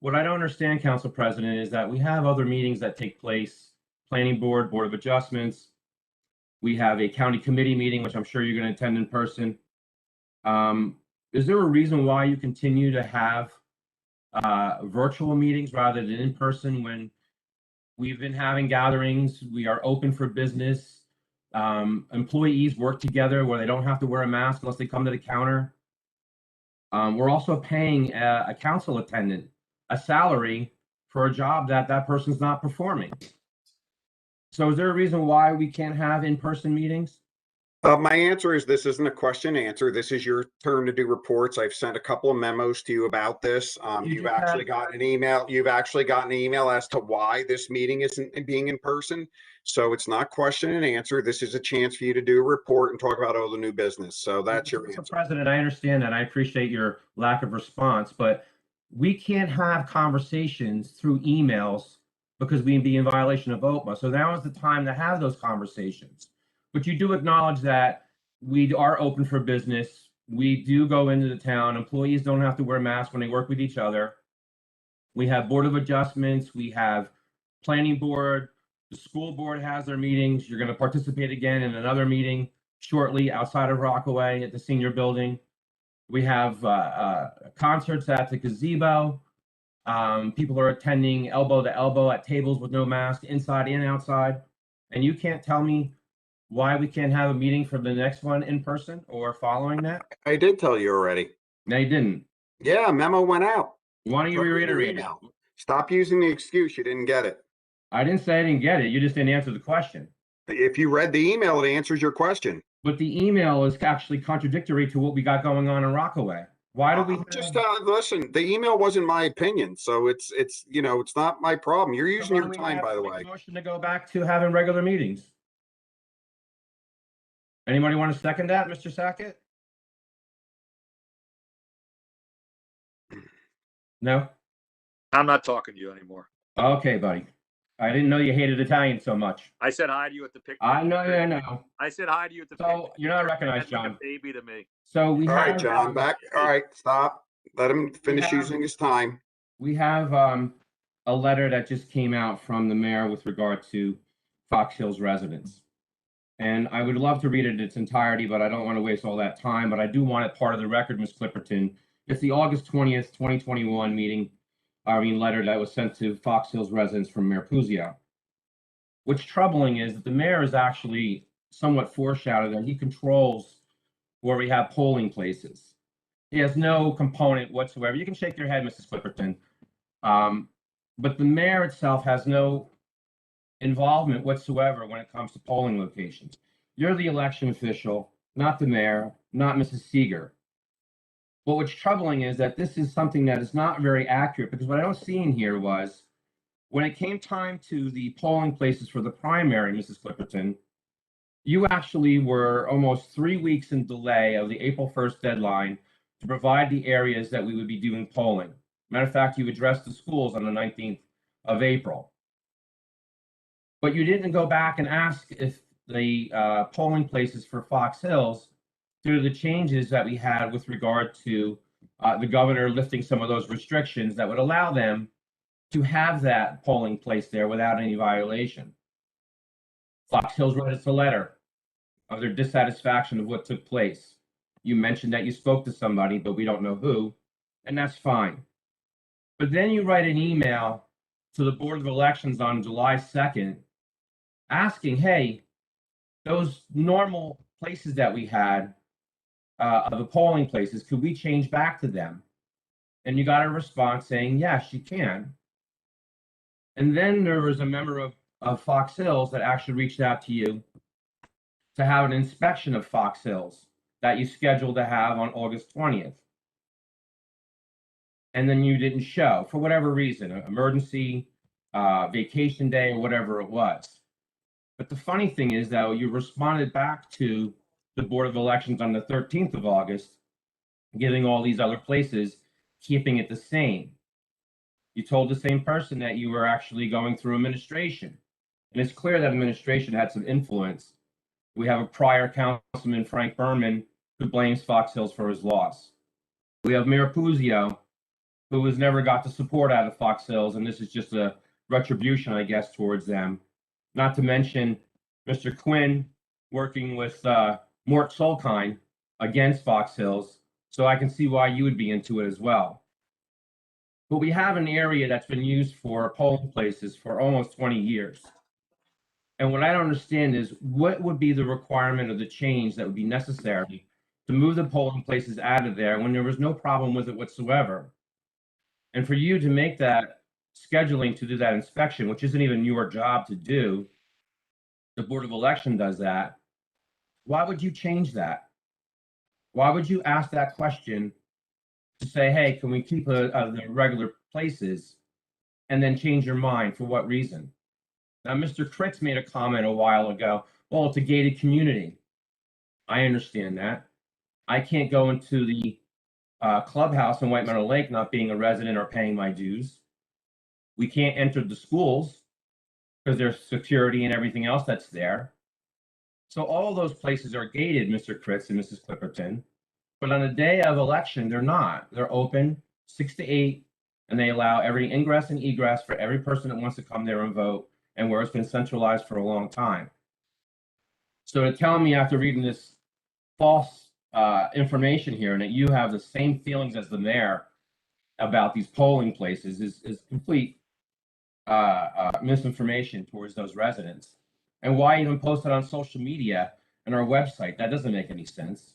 What I don't understand, Council President, is that we have other meetings that take place, Planning Board, Board of Adjustments. We have a county committee meeting, which I'm sure you're going to attend in person. Is there a reason why you continue to have virtual meetings rather than in person when we've been having gatherings? We are open for business. Employees work together where they don't have to wear a mask unless they come to the counter. We're also paying a council attendant a salary for a job that person's not performing. So is there a reason why we can't have in-person meetings? My answer is this isn't a question answer. This is your turn to do reports. I've sent a couple of memos to you about this. You've actually gotten an email. You've actually gotten an email as to why this meeting isn't being in person. So it's not question and answer. This is a chance for you to do a report and talk about all the new business. So that's your answer. Mr. President, I understand that. I appreciate your lack of response, but we can't have conversations through emails because we'd be in violation of OPMA. So now is the time to have those conversations. But you do acknowledge that we are open for business. We do go into the town. Employees don't have to wear masks when they work with each other. We have Board of Adjustments. We have Planning Board. The school board has their meetings. You're going to participate again in another meeting shortly outside of Rockaway at the senior building. We have concerts at the gazebo. People are attending elbow to elbow at tables with no mask, inside and outside. And you can't tell me why we can't have a meeting for the next one in person or following that? I did tell you already. No, you didn't. Yeah, a memo went out. Why don't you reiterate it? Stop using the excuse you didn't get it. I didn't say I didn't get it. You just didn't answer the question. If you read the email, it answers your question. But the email is actually contradictory to what we got going on in Rockaway. Why do we just listen? The email wasn't my opinion, so it's you know, it's not my problem. You're using your time, by the way. Motion to go back to having regular meetings. Anybody want to second that, Mr. Sackett? No? I'm not talking to you anymore. Okay, buddy. I didn't know you hated Italian so much. I said hi to you at the picnic. I know. I said hi to you at the picnic. So you're not recognized, John. Like a baby to me. So we All have, right, John, back. All right, stop. Let him finish using his time. We have a letter that just came out from the mayor with regard to Fox Hills residents. And I would love to read it in its entirety, but I don't want to waste all that time. But I do want it part of the record, Ms. Clipperton. It's the August 20th, 2021 letter that was sent to Fox Hills residents from Mayor Puzio. What's troubling is that the mayor is actually somewhat foreshadowed that he controls where we have polling places. He has no component whatsoever. You can shake your head, Mrs. Clipperton. But the mayor itself has no involvement whatsoever when it comes to polling locations. You're the election official, not the mayor, not Mrs. Seeger. But what's troubling is that this is something that is not very accurate, because what I don't see in here was when it came time to the polling places for the primary, Mrs. Clipperton, you actually were almost 3 weeks in delay of the April 1st deadline to provide the areas that we would be doing polling. Matter of fact, you addressed the schools on the 19th of April. But you didn't go back and ask if the polling places for Fox Hills, due to the changes that we had with regard to the governor lifting some of those restrictions that would allow them to have that polling place there without any violation. Fox Hills wrote us a letter of their dissatisfaction of what took place. You mentioned that you spoke to somebody, but we don't know who, and that's fine. But then you write an email to the Board of Elections on July 2nd asking, hey, those normal places that we had, the polling places, could we change back to them? And you got a response saying, yes, you can. And then there was a member of Fox Hills that actually reached out to you to have an inspection of Fox Hills that you scheduled to have on August 20th. And then you didn't show for whatever reason, emergency, vacation day, or whatever it was. But the funny thing is, though, you responded back to the Board of Elections on the 13th of August, giving all these other places, keeping it the same. You told the same person that you were actually going through administration. And it's clear that administration had some influence. We have a prior councilman, Frank Berman, who blames Fox Hills for his loss. We have Mayor Puzio, who has never got the support out of Fox Hills, and this is just a retribution, I guess, towards them. Not to mention Mr. Quinn working with Mort Solkine against Fox Hills, so I can see why you would be into it as well. But we have an area that's been used for polling places for almost 20 years. And what I don't understand is what would be the requirement of the change that would be necessary to move the polling places out of there when there was no problem with it whatsoever. And for you to make that scheduling to do that inspection, which isn't even your job to do, the Board of Election does that. Why would you change that? Why would you ask that question to say, hey, can we keep the regular places, and then change your mind? For what reason? Now, Mr. Kritz made a comment a while ago, well, it's a gated community. I understand that. I can't go into the clubhouse in White Meadow Lake not being a resident or paying my dues. We can't enter the schools because there's security and everything else that's there. So all those places are gated, Mr. Kritz and Mrs. Clipperton. But on the day of election, they're not. They're open 6 to 8, and they allow every ingress and egress for every person that wants to come there and vote, and where it's been centralized for a long time. So to tell me after reading this false information here, and that you have the same feelings as the mayor about these polling places is complete misinformation towards those residents. And why even post it on social media and our website? That doesn't make any sense.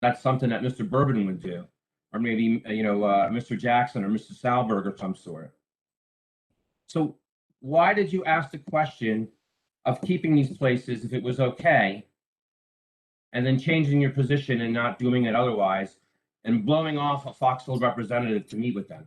That's something that Mr. Bourbon would do, or maybe Mr. Jackson or Mr. Salberg or some sort. So why did you ask the question of keeping these places if it was okay, and then changing your position and not doing it otherwise, and blowing off a Fox Hill representative to meet with them?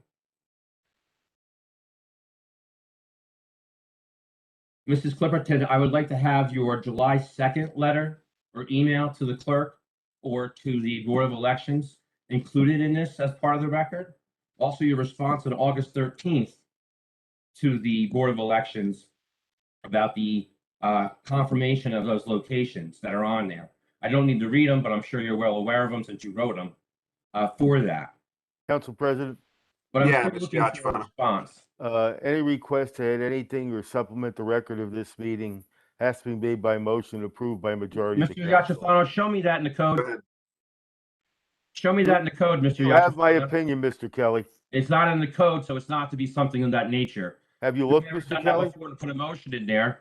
Mrs. Clipperton, I would like to have your July 2nd letter or email to the clerk or to the Board of Elections included in this as part of the record. Also, your response on August 13th to the Board of Elections about the confirmation of those locations that are on there. I don't need to read them, but I'm sure you're well aware of them since you wrote them for that. Council President, But I'm Yeah, still Mr. looking for a Yachafano. response. any request to add anything or supplement the record of this meeting has to be made by motion approved by majority of the Mr. council. Yachafano, show me that in the Go code. ahead. Show me that in the code, Mr. You have my Yachafano. opinion, Mr. Kelly. It's not in the code, so it's not to be something of that nature. Have you We've looked, never Mr. done that Kelly? before to put a motion in there.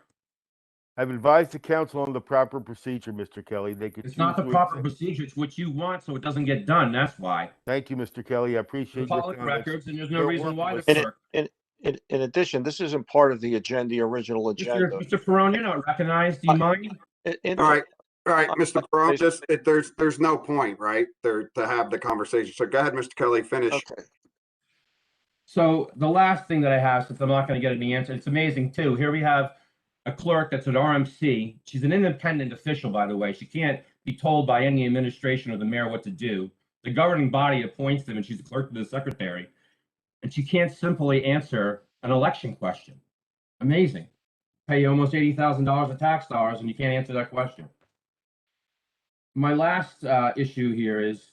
I've advised the council on the proper procedure, Mr. Kelly. They could It's choose not the to proper accept- procedure. It's what you want, so it doesn't get done. That's why. Thank you, Mr. Kelly. I The appreciate your public comments. records, and there's no We're reason working why the with In, clerk. in addition, this isn't part of the agenda, the original agenda. Mr. Perone, you're not recognized. Do you mind? In, All right. All right, Mr. Burrow, there's no point, right, there to have the conversation. So go ahead, Mr. Kelly, finish. Okay. So the last thing that I have, since I'm not going to get any answer, it's amazing too. Here we have a clerk that's at RMC. She's an independent official, by the way. She can't be told by any administration or the mayor what to do. The governing body appoints them, and she's a clerk to the secretary. And she can't simply answer an election question. Amazing. Pay you almost $80,000 of tax dollars, and you can't answer that question. My last issue here is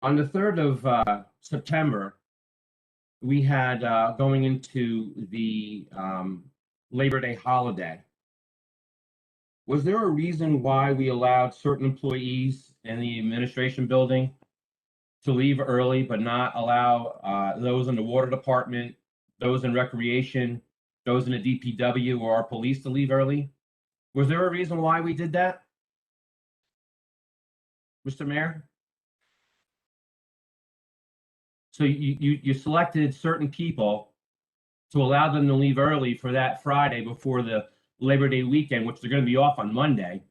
on the 3rd of September, we had going into the Labor Day holiday. Was there a reason why we allowed certain employees in the administration building to leave early, but not allow those in the water department, those in recreation, those in the DPW or our police to leave early? Was there a reason why we did that, Mr. Mayor? So you selected certain people to allow them to leave early for that Friday before the Labor Day weekend, which they're going to be off on Monday.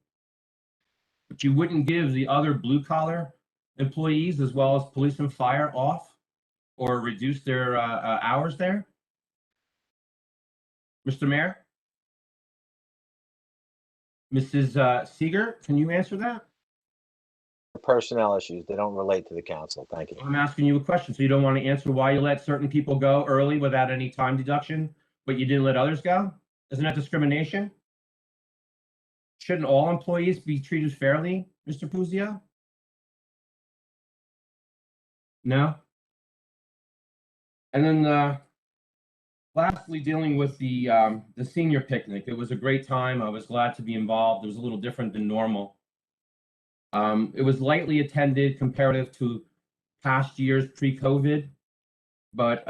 But you wouldn't give the other blue collar employees as well as police and fire off or reduce their hours there? Mr. Mayor? Mrs. Seeger, can you answer that? Personnel issues, they don't relate to the council. Thank you. I'm asking you a question, so you don't want to answer why you let certain people go early without any time deduction, but you didn't let others go? Isn't that discrimination? Shouldn't all employees be treated fairly, Mr. Puzio? No? And then lastly, dealing with the senior picnic. It was a great time. I was glad to be involved. It was a little different than normal. It was lightly attended comparative to past years pre-COVID, but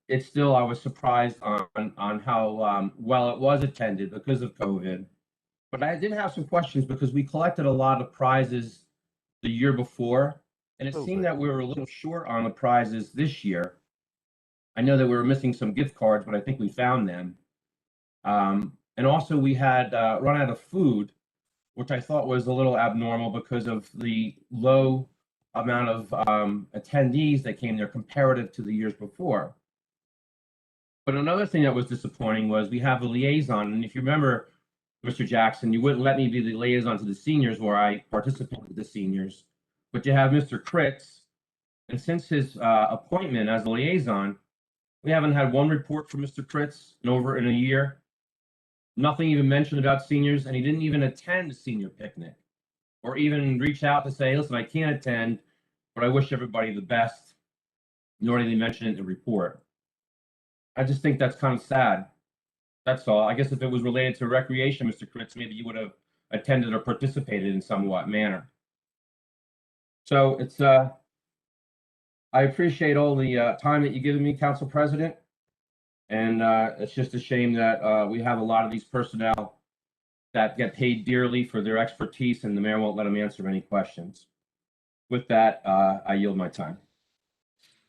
it's still, I was surprised on how well it was attended because of COVID. But I did have some questions because we collected a lot of prizes the year before, and it seemed that we were a little short on the prizes this year. I know that we were missing some gift cards, but I think we found them. And also we had run out of food, which I thought was a little abnormal because of the low amount of attendees that came there comparative to the years before. But another thing that was disappointing was we have a liaison, and if you remember, Mr. Jackson, you wouldn't let me be the liaison to the seniors where I participated with the seniors, but you have Mr. Kritz, and since his appointment as a liaison, we haven't had one report from Mr. Kritz in over a year. Nothing even mentioned about seniors, and he didn't even attend the senior picnic or even reach out to say, listen, I can't attend, but I wish everybody the best, nor did he mention it in the report. I just think that's kind of sad. That's all. I guess if it was related to recreation, Mr. Kritz, maybe you would have attended or participated in somewhat manner. So it's, I appreciate all the time that you've given me, Council President. And it's just a shame that we have a lot of these personnel that get paid dearly for their expertise, and the mayor won't let them answer any questions. With that, I yield my time.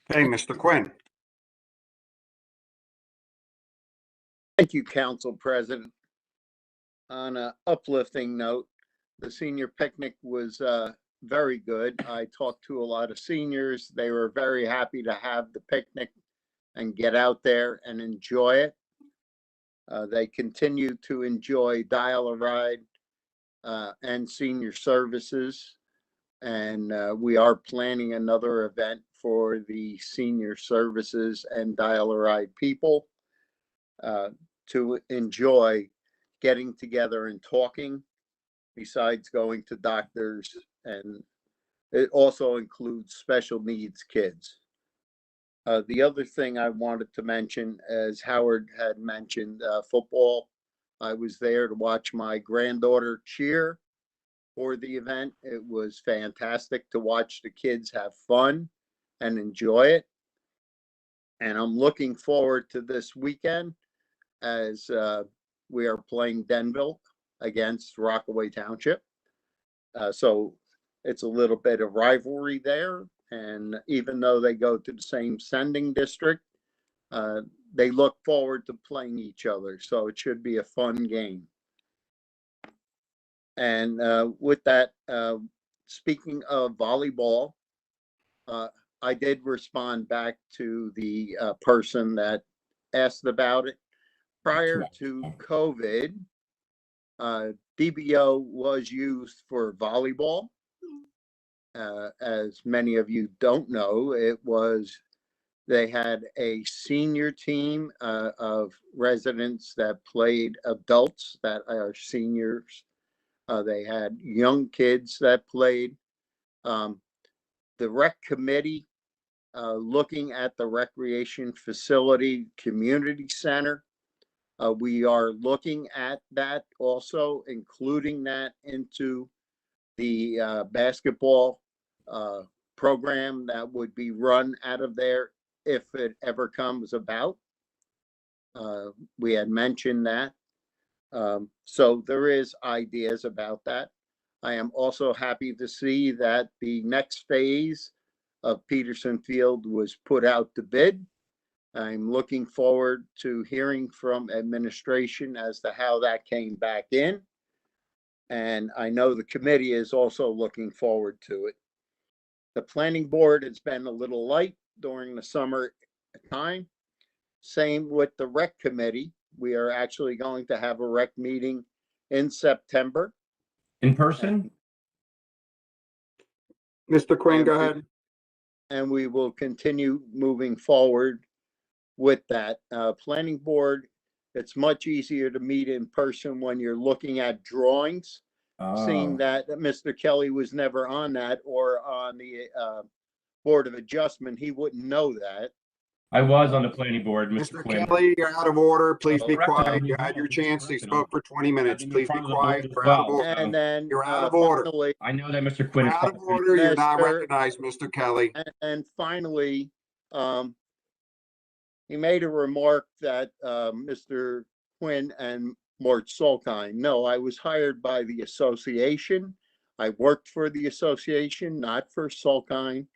Hey, Mr. Quinn. Thank you, Council President. On an uplifting note, the senior picnic was very good. I talked to a lot of seniors. They were very happy to have the picnic and get out there and enjoy it. They continue to enjoy Dial-A-Ride and senior services. And we are planning another event for the senior services and Dial-A-Ride people to enjoy getting together and talking, besides going to doctors. And it also includes special needs kids. The other thing I wanted to mention, as Howard had mentioned, football. I was there to watch my granddaughter cheer for the event. It was fantastic to watch the kids have fun and enjoy it. And I'm looking forward to this weekend as we are playing Denville against Rockaway Township. So it's a little bit of rivalry there. And even though they go to the same sending district, they look forward to playing each other. So it should be a fun game. And with that, speaking of volleyball, I did respond back to the person that asked about it. Prior to COVID, DBO was used for volleyball. As many of you don't know, they had a senior team of residents that played adults that are seniors. They had young kids that played. The rec committee, looking at the recreation facility community center, we are looking at that also, including that into the basketball program that would be run out of there if it ever comes about. We had mentioned that. So there is ideas about that. I am also happy to see that the next phase of Peterson Field was put out to bid. I'm looking forward to hearing from administration as to how that came back in. And I know the committee is also looking forward to it. The planning board has been a little light during the summer time. Same with the rec committee. We are actually going to have a rec meeting in September. In person? Mr. Quinn, go ahead. And we will continue moving forward with that. Planning board, it's much easier to meet in person when you're looking at drawings. Seeing that Mr. Kelly was never on that or on the Board of Adjustment, he wouldn't know that. I was on the planning board, Mr. Quinn. Kelly, you're out of order. Please be record, quiet. I'm You had your chance. You spoke for 20 minutes. I've been in Please be front of the quiet. board as You're out of well, order. And then You're out of order. finally, I know that Mr. Quinn You're is out of order. You're not Mr. recognized, Mr. Kelly. and finally, he made a remark that Mr. Quinn and Mort Solkine. No, I was hired by the association. I worked for the association, not for Solkine.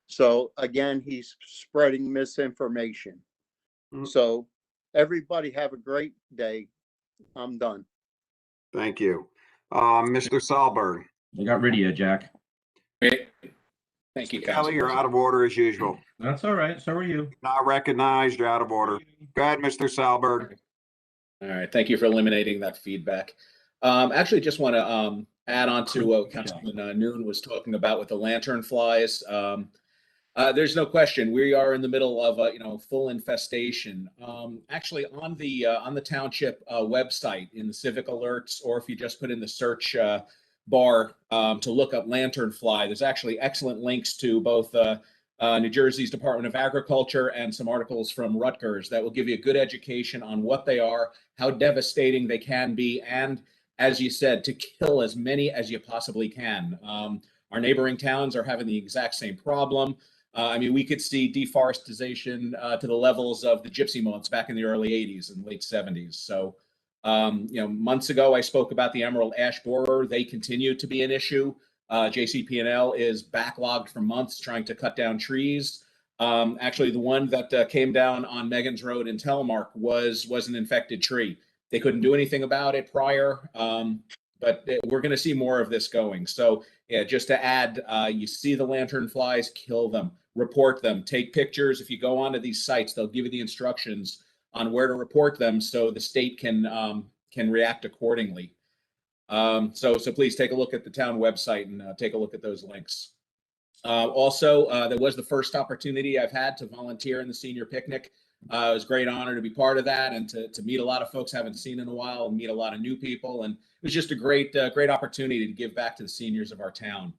So again, he's spreading misinformation. So everybody have a great day. I'm done. Thank you. Mr. Salberg. They got rid of you, Jack. Great. Thank you, Council. Kelly, you're out of order as usual. That's all right. So are you. Not recognized. You're out of order. Go ahead, Mr. Salberg. All right. Thank you for eliminating that feedback. Actually, just want to add on to what Councilman Noon was talking about with the lantern flies. There's no question we are in the middle of full infestation. Actually, on the township website in the civic alerts, or if you just put in the search bar to look up lantern fly, there's actually excellent links to both New Jersey's Department of Agriculture and some articles from Rutgers that will give you a good education on what they are, how devastating they can be, and as you said, to kill as many as you possibly can. Our neighboring towns are having the exact same problem. I mean, we could see deforestation to the levels of the gypsy moths back in the early 80s and late 70s. So, months ago, I spoke about the emerald ash borer. They continue to be an issue. JCP&L is backlogged for months trying to cut down trees. Actually, the one that came down on Megan's Road in Telemark was an infected tree. They couldn't do anything about it prior, but we're going to see more of this going. So, yeah, just to add, you see the lantern flies, kill them, report them, take pictures. If you go onto these sites, they'll give you the instructions on where to report them so the state can react accordingly. So please take a look at the town website and take a look at those links. Also, there was the first opportunity I've had to volunteer in the senior picnic. It was a great honor to be part of that and to meet a lot of folks I haven't seen in a while and meet a lot of new people. And it was just a great opportunity to give back to the seniors of our town.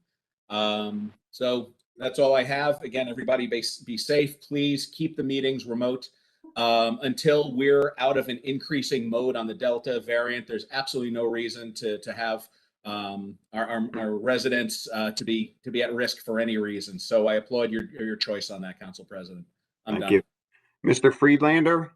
So that's all I have. Again, everybody be safe. Please keep the meetings remote until we're out of an increasing mode on the Delta variant. There's absolutely no reason to have our residents to be at risk for any reason. So I applaud your choice on that, Council President. I'm Thank done. you. Mr. Friedlander?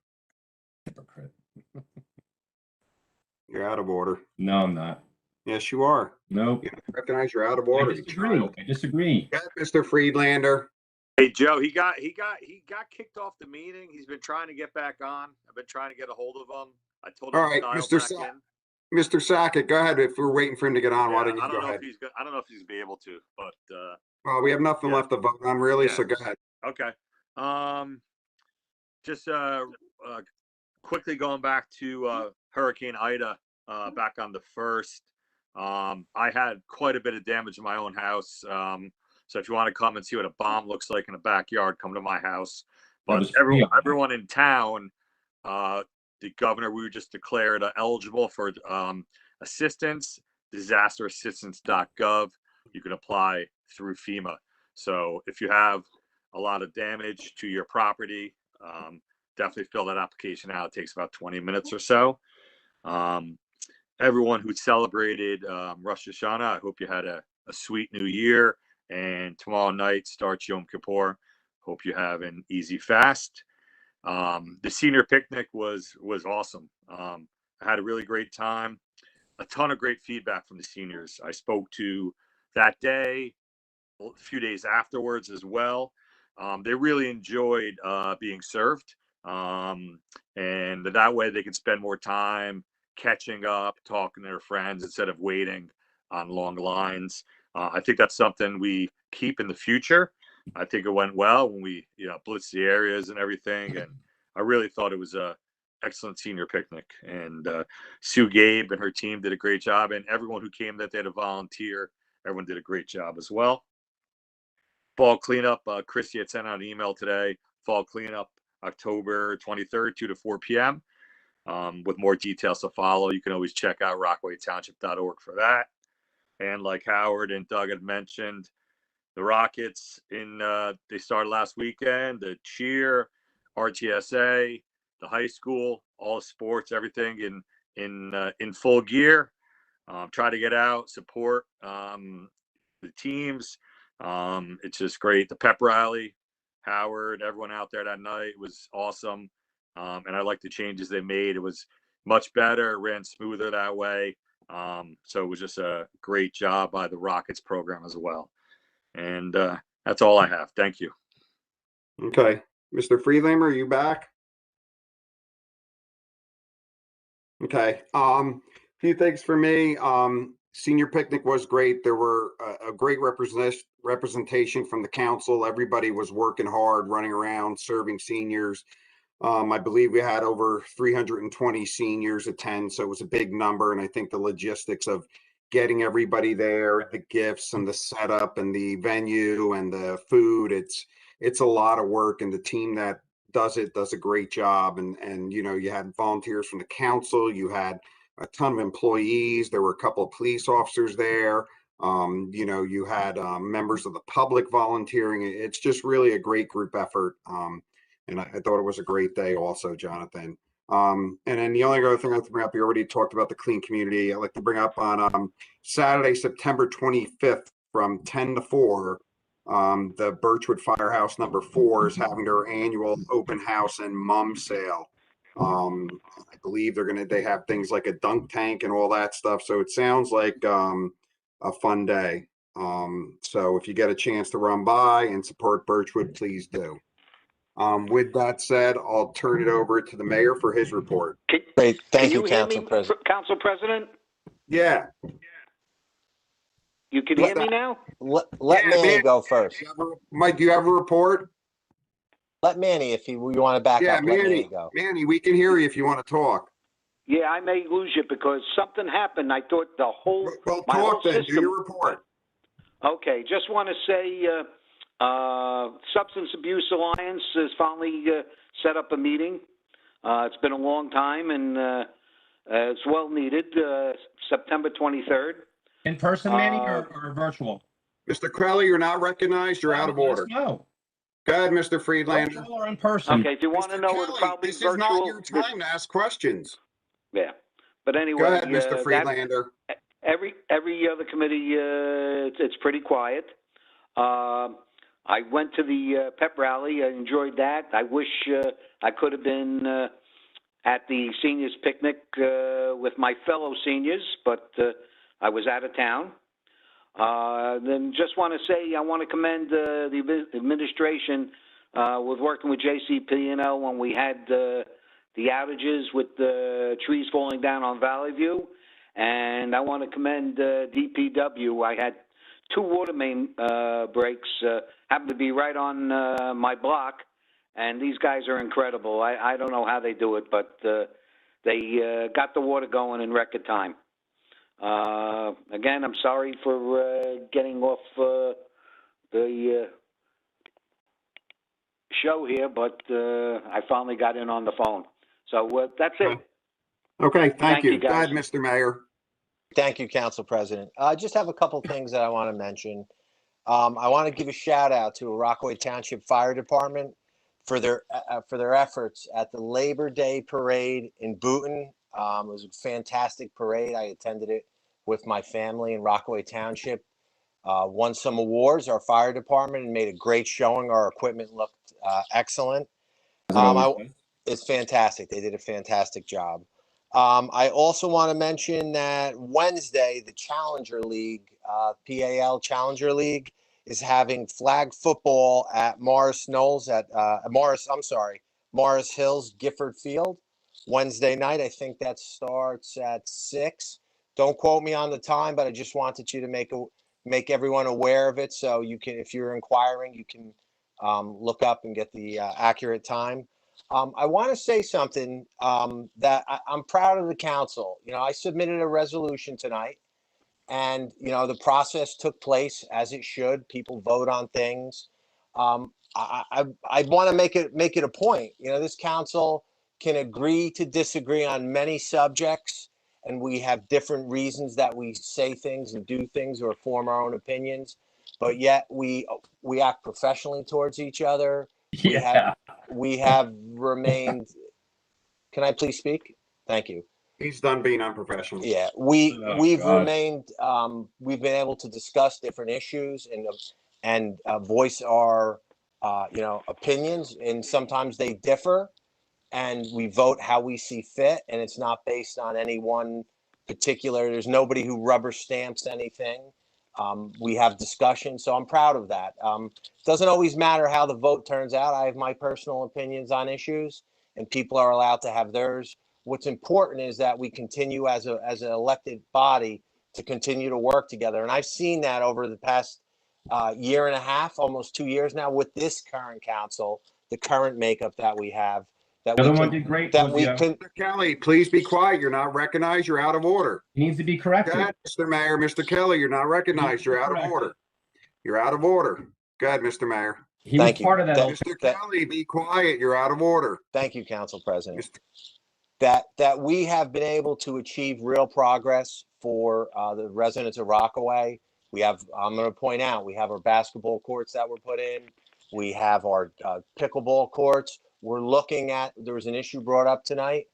You're out of order. No, I'm not. Yes, you are. Nope. You recognize you're out of order. I disagree. Go ahead, Mr. Friedlander. Hey, Joe, he got kicked off the meeting. He's been trying to get back on. I've been trying to get a hold of him. I told him All right, to dial Mr. back in. Mr. Sackett, go ahead. If we're waiting for him to get on, why don't you I don't go know ahead? if he's I don't know if he's be able to, but Well, we have nothing yeah. left to vote on really, Yeah. so go ahead. Okay. Just quickly going back to Hurricane Ida back on the 1st. I had quite a bit of damage in my own house. So if you want to come and see what a bomb looks like in the backyard, come to my house. But everyone in town, the governor, we were just declared eligible for assistance, disasterassistance.gov. You can apply through FEMA. So if you have a lot of damage to your property, definitely fill that application out. It takes about 20 minutes or so. Everyone who celebrated Rosh Hashanah, I hope you had a sweet new year. And tomorrow night starts Yom Kippur. Hope you have an easy fast. The senior picnic was awesome. I had a really great time. A ton of great feedback from the seniors. I spoke to that day, a few days afterwards as well. They really enjoyed being served. And that way they can spend more time catching up, talking to their friends instead of waiting on long lines. I think that's something we keep in the future. I think it went well when we, blitzed the areas and everything. And I really thought it was a excellent senior picnic. And Sue Gabe and her team did a great job. And everyone who came that day to volunteer, everyone did a great job as well. Fall cleanup, Christy had sent out an email today. Fall cleanup, October 23rd, 2 to 4 p.m. With more details to follow. You can always check out rockawaytownship.org for that. And like Howard and Doug had mentioned, the Rockets they started last weekend. The cheer, RTSA, the high school, all sports, everything in full gear. Try to get out, support the teams. It's just great. The pep rally, Howard, everyone out there that night was awesome. And I like the changes they made. It was much better, ran smoother that way. So it was just a great job by the Rockets program as well. And that's all I have. Thank you. Okay. Mr. Freelander, are you back? Okay. Few things for me. Senior picnic was great. There were a great representation from the council. Everybody was working hard, running around, serving seniors. I believe we had over 320 seniors attend, so it was a big number. And I think the logistics of getting everybody there, the gifts and the setup and the venue and the food, it's a lot of work. And the team that does a great job. And you had volunteers from the council, you had a ton of employees. There were a couple of police officers there. You had members of the public volunteering. It's just really a great group effort. And I thought it was a great day also, Jonathan. And then the only other thing I have to bring up, you already talked about the clean community. I'd like to bring up on Saturday, September 25th from 10 to 4, the Birchwood Firehouse number 4 is having their annual open house and mum sale. I believe they have things like a dunk tank and all that stuff. So it sounds like a fun day. So if you get a chance to run by and support Birchwood, please do. With that said, I'll turn it over to the mayor for his report. Great. Thank Can you, you hear Council me, President. Council President? Yeah. You can hear me now? Let Manny go first. Mike, do you have a report? Let Manny, if you want to back up, let Manny go. Manny, we can hear you if you want to talk. Yeah, I may lose you because something happened. I thought the whole Well, my talk whole then. system. Do your report. Okay, just want to say, Substance Abuse Alliance has finally set up a meeting. It's been a long time, and it's well needed. September 23rd. In person, Manny, or virtual? Mr. Crowley, you're not recognized. You're out of order. No. Go ahead, Mr. Friedlander. Virtual or in person? Okay, if you want to know, it'll probably this virtual. is not your time to ask questions. Yeah, but anyway. Go ahead, Mr. Friedlander. Every other committee, it's pretty quiet. I went to the pep rally. I enjoyed that. I wish I could have been at the seniors picnic with my fellow seniors, but I was out of town. Then just want to say I want to commend the administration with working with JCP&L when we had the outages with the trees falling down on Valley View. And I want to commend DPW. I had 2 water main breaks, happened to be right on my block, and these guys are incredible. I don't know how they do it, but they got the water going in record time. Again, I'm sorry for getting off the show here, but I finally got in on the phone. So that's it. Okay, thank you. you, Go guys. ahead, Mr. Mayor. Thank you, Council President. I just have a couple things that I want to mention. I want to give a shout out to Rockaway Township Fire Department for their efforts at the Labor Day Parade in Boonton. It was a fantastic parade. I attended it with my family in Rockaway Township. Won some awards. Our fire department and made a great showing. Our equipment looked excellent. It's fantastic. They did a fantastic job. I also want to mention that Wednesday, the Challenger League, PAL Challenger League, is having flag football at Morris Hills Gifford Field Wednesday night. I think that starts at 6. Don't quote me on the time, but I just wanted you to make everyone aware of it, so you can, if you're inquiring, you can look up and get the accurate time. I want to say something that I'm proud of the council. You know, I submitted a resolution tonight, and you know the process took place as it should. People vote on things. I want to make it a point. You know, this council can agree to disagree on many subjects, and we have different reasons that we say things and do things or form our own opinions. But yet we act professionally towards each other. We have remained. Can I please speak? Thank you. He's done being unprofessional. Yeah, we've remained. We've been able to discuss different issues and voice our opinions, and sometimes they differ, and we vote how we see fit, and it's not based on any one particular. There's nobody who rubber stamps anything. We have discussion, so I'm proud of that. Doesn't always matter how the vote turns out. I have my personal opinions on issues, and people are allowed to have theirs. What's important is that we continue as an elected body to continue to work together, and I've seen that over the past year and a half, almost 2 years now, with this current council, the current makeup that we have. Mr. Kelly, please be quiet. You're not recognized. You're out of order. He needs to be corrected. Go ahead, Mr. Mayor. Mr. Kelly, you're not recognized. You're out of order. You're out of order. Go ahead, Mr. Mayor. Thank you. Mr. Kelly, be quiet. You're out of order. Thank you, Council President. That we have been able to achieve real progress for the residents of Rockaway. I'm going to point out, we have our basketball courts that were put in. We have our pickleball courts. We're looking at, there was an issue brought up tonight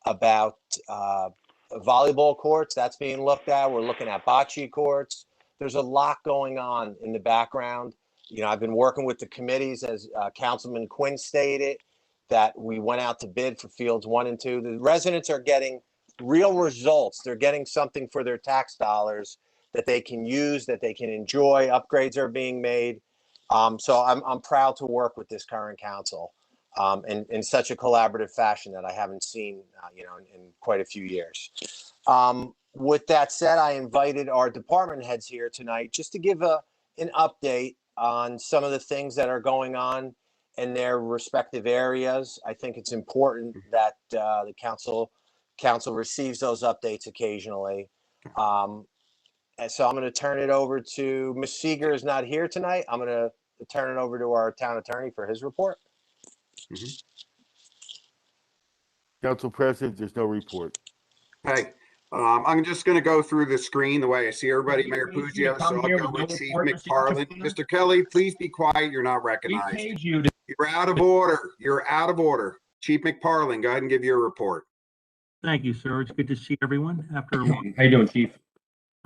about volleyball courts. That's being looked at. We're looking at bocce courts. There's a lot going on in the background. You know, I've been working with the committees, as Councilman Quinn stated, that we went out to bid for fields 1 and 2. The residents are getting real results. They're getting something for their tax dollars that they can use, that they can enjoy. Upgrades are being made. So I'm proud to work with this current council in such a collaborative fashion that I haven't seen, in quite a few years. With that said, I invited our department heads here tonight just to give an update on some of the things that are going on in their respective areas. I think it's important that the council receives those updates occasionally. And so I'm going to turn it over to Ms. Seeger is not here tonight. I'm going to turn it over to our town attorney for his report. Council President, there's no report. Hey, I'm just going to go through the screen the way I see everybody. Mayor Puglio, so I'll go with Chief McParland. Mr. Kelly, please be quiet. You're not recognized. You're out of order. You're out of order. Chief McParland, go ahead and give your report. Thank you, sir. It's good to see everyone after a long. How you doing, Chief?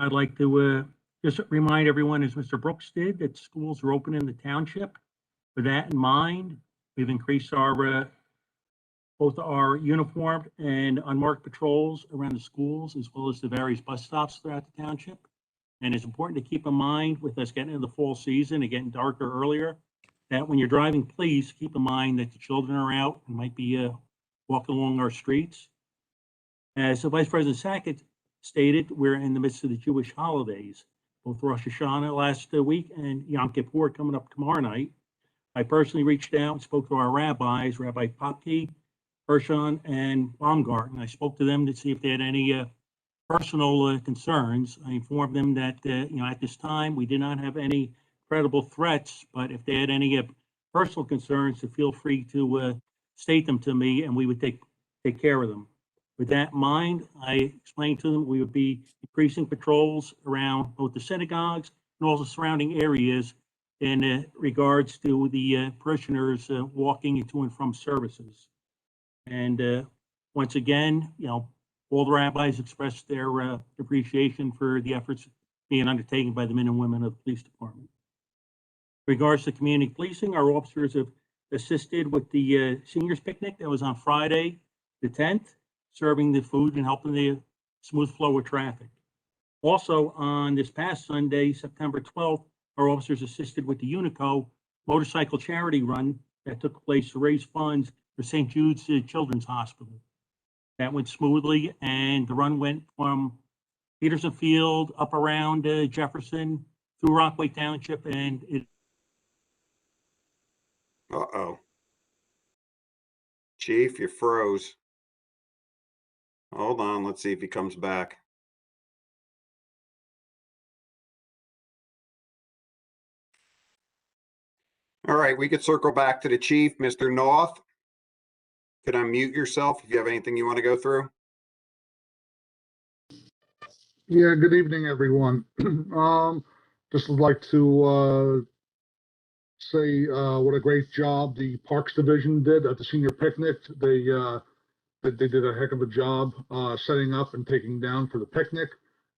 I'd like to just remind everyone, as Mr. Brooks did, that schools are open in the township. With that in mind, we've increased our both our uniformed and unmarked patrols around the schools, as well as the various bus stops throughout the township. And it's important to keep in mind, with us getting into the fall season and getting darker earlier, that when you're driving, please keep in mind that the children are out and might be walking along our streets. As the Vice President Sackett stated, we're in the midst of the Jewish holidays, both Rosh Hashanah last week and Yom Kippur coming up tomorrow night. I personally reached out and spoke to our rabbis, Rabbi Popke, Hershon, and Baumgarten. I spoke to them to see if they had any personal concerns. I informed them that, at this time, we did not have any credible threats, but if they had any personal concerns, to feel free to state them to me, and we would take care of them. With that in mind, I explained to them we would be increasing patrols around both the synagogues and also surrounding areas in regards to the parishioners walking to and from services. And once again, all the rabbis expressed their appreciation for the efforts being undertaken by the men and women of the police department. In regards to community policing, our officers have assisted with the seniors picnic that was on Friday, the 10th, serving the food and helping the smooth flow of traffic. Also, on this past Sunday, September 12th, our officers assisted with the Unico motorcycle charity run that took place to raise funds for St. Jude's Children's Hospital. That went smoothly, and the run went from Peterson Field up around Jefferson through Rockaway Township, and it. Uh-oh. Chief, you froze. Hold on, let's see if he comes back. All right, we could circle back to the chief, Mr. North. Could unmute yourself if you have anything you want to go through? Yeah, good evening, everyone. Just would like to say what a great job the Parks Division did at the senior picnic. They did a heck of a job setting up and taking down for the picnic.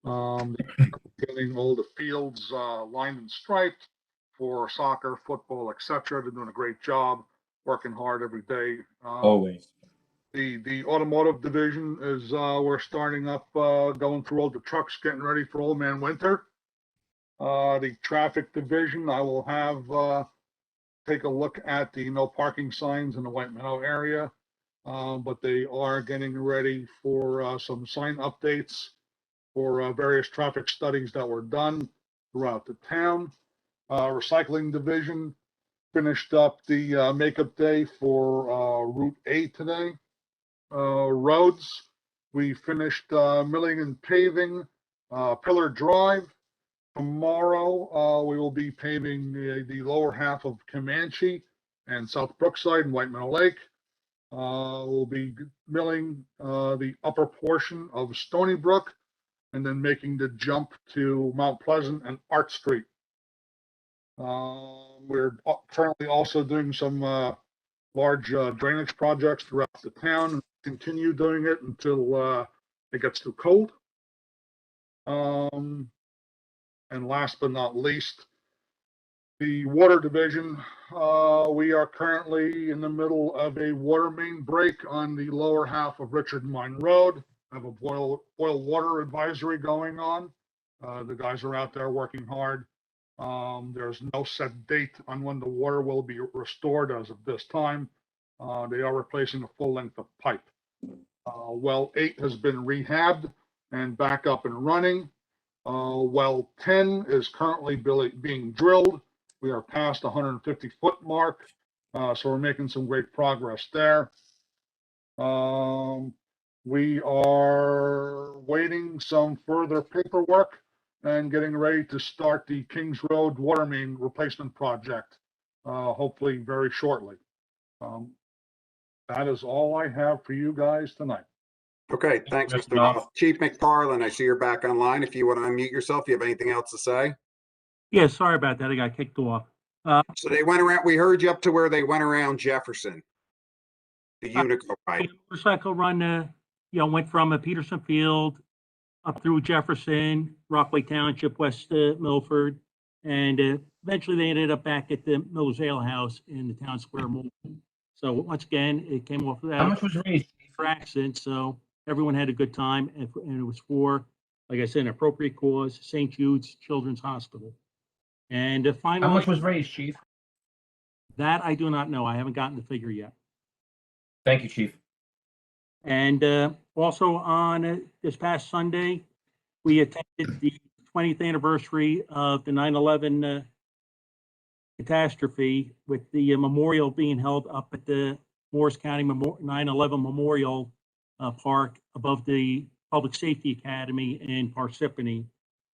Getting all the fields lined and striped for soccer, football, etc. They're doing a great job, working hard every day. Always. The automotive division is we're starting up going through all the trucks, getting ready for Old Man Winter. The traffic division, I will have take a look at the no parking signs in the White Meadow area, but they are getting ready for some sign updates for various traffic studies that were done throughout the town. Recycling division finished up the makeup day for Route 8 today. Roads, we finished milling and paving Pillar Drive. Tomorrow, we will be paving the lower half of Comanche and South Brookside and White Meadow Lake. We'll be milling the upper portion of Stony Brook and then making the jump to Mount Pleasant and Art Street. We're currently also doing some large drainage projects throughout the town and continue doing it until it gets too cold. And last but not least, the water division. We are currently in the middle of a water main break on the lower half of Richard Mine Road. I have a boil water advisory going on. The guys are out there working hard. There's no set date on when the water will be restored as of this time. They are replacing a full length of pipe. Well 8 has been rehabbed and back up and running. Well 10 is currently being drilled. We are past the 150-foot mark, so we're making some great progress there. We are waiting some further paperwork and getting ready to start the Kings Road water main replacement project, hopefully very shortly. That is all I have for you guys tonight. Okay, thanks, Mr. North. Chief McFarland, I see you're back online. If you want to unmute yourself, you have anything else to say? Yeah, sorry about that. I got kicked off. So they went around, we heard you up to where they went around Jefferson. The Unico, right? Motorcycle run, went from Peterson Field up through Jefferson, Rockaway Township, West Milford, and eventually they ended up back at the Miller's Ale House in the town square mall. So once again, it came off of that. How much was raised? For accident, so everyone had a good time, and it was for, like I said, an appropriate cause, St. Jude's Children's Hospital. And finally, How much was raised, Chief? That I do not know. I haven't gotten the figure yet. Thank you, Chief. And also on this past Sunday, we attended the 20th anniversary of the 9/11 catastrophe, with the memorial being held up at the Morris County 9/11 Memorial Park above the Public Safety Academy in Parsippany.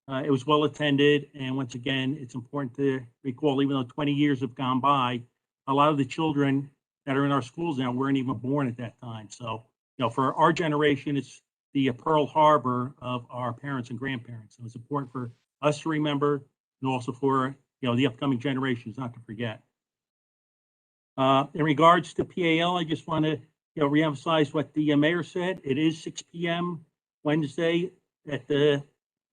It was well attended, and once again, it's important to recall, even though 20 years have gone by, a lot of the children that are in our schools now weren't even born at that time. So, for our generation, it's the Pearl Harbor of our parents and grandparents. So it's important for us to remember, and also for the upcoming generations not to forget. In regards to PAL, I just want to reemphasize what the mayor said. It is 6 p.m. Wednesday at the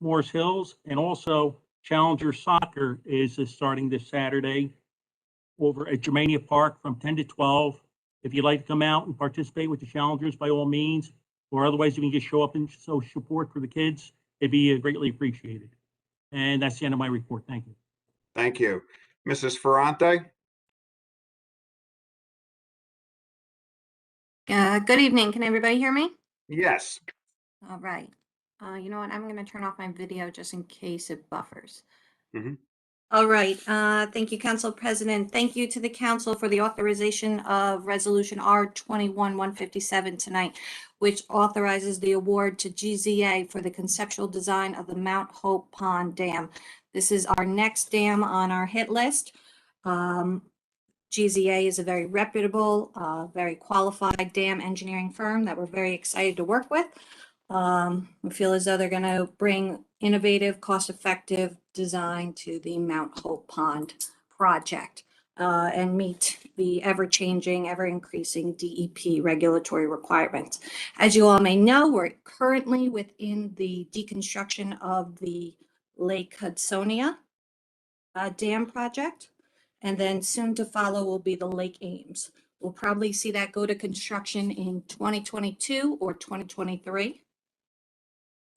Morris Hills, and also Challenger Soccer is starting this Saturday over at Germania Park from 10 to 12. If you'd like to come out and participate with the Challengers, by all means, or otherwise you can just show up and show support for the kids, it'd be greatly appreciated. And that's the end of my report. Thank you. Thank you. Mrs. Ferrante? Good evening. Can everybody hear me? Yes. All right. You know what? I'm going to turn off my video just in case it buffers. Mhm. All right. Thank you, Council President. Thank you to the council for the authorization of Resolution R21-157 tonight, which authorizes the award to GZA for the conceptual design of the Mount Hope Pond Dam. This is our next dam on our hit list. GZA is a very reputable, very qualified dam engineering firm that we're very excited to work with. We feel as though they're going to bring innovative, cost-effective design to the Mount Hope Pond project and meet the ever-changing, ever-increasing DEP regulatory requirements. As you all may know, we're currently within the deconstruction of the Lake Hudsonia dam project. And then soon to follow will be the Lake Ames. We'll probably see that go to construction in 2022 or 2023.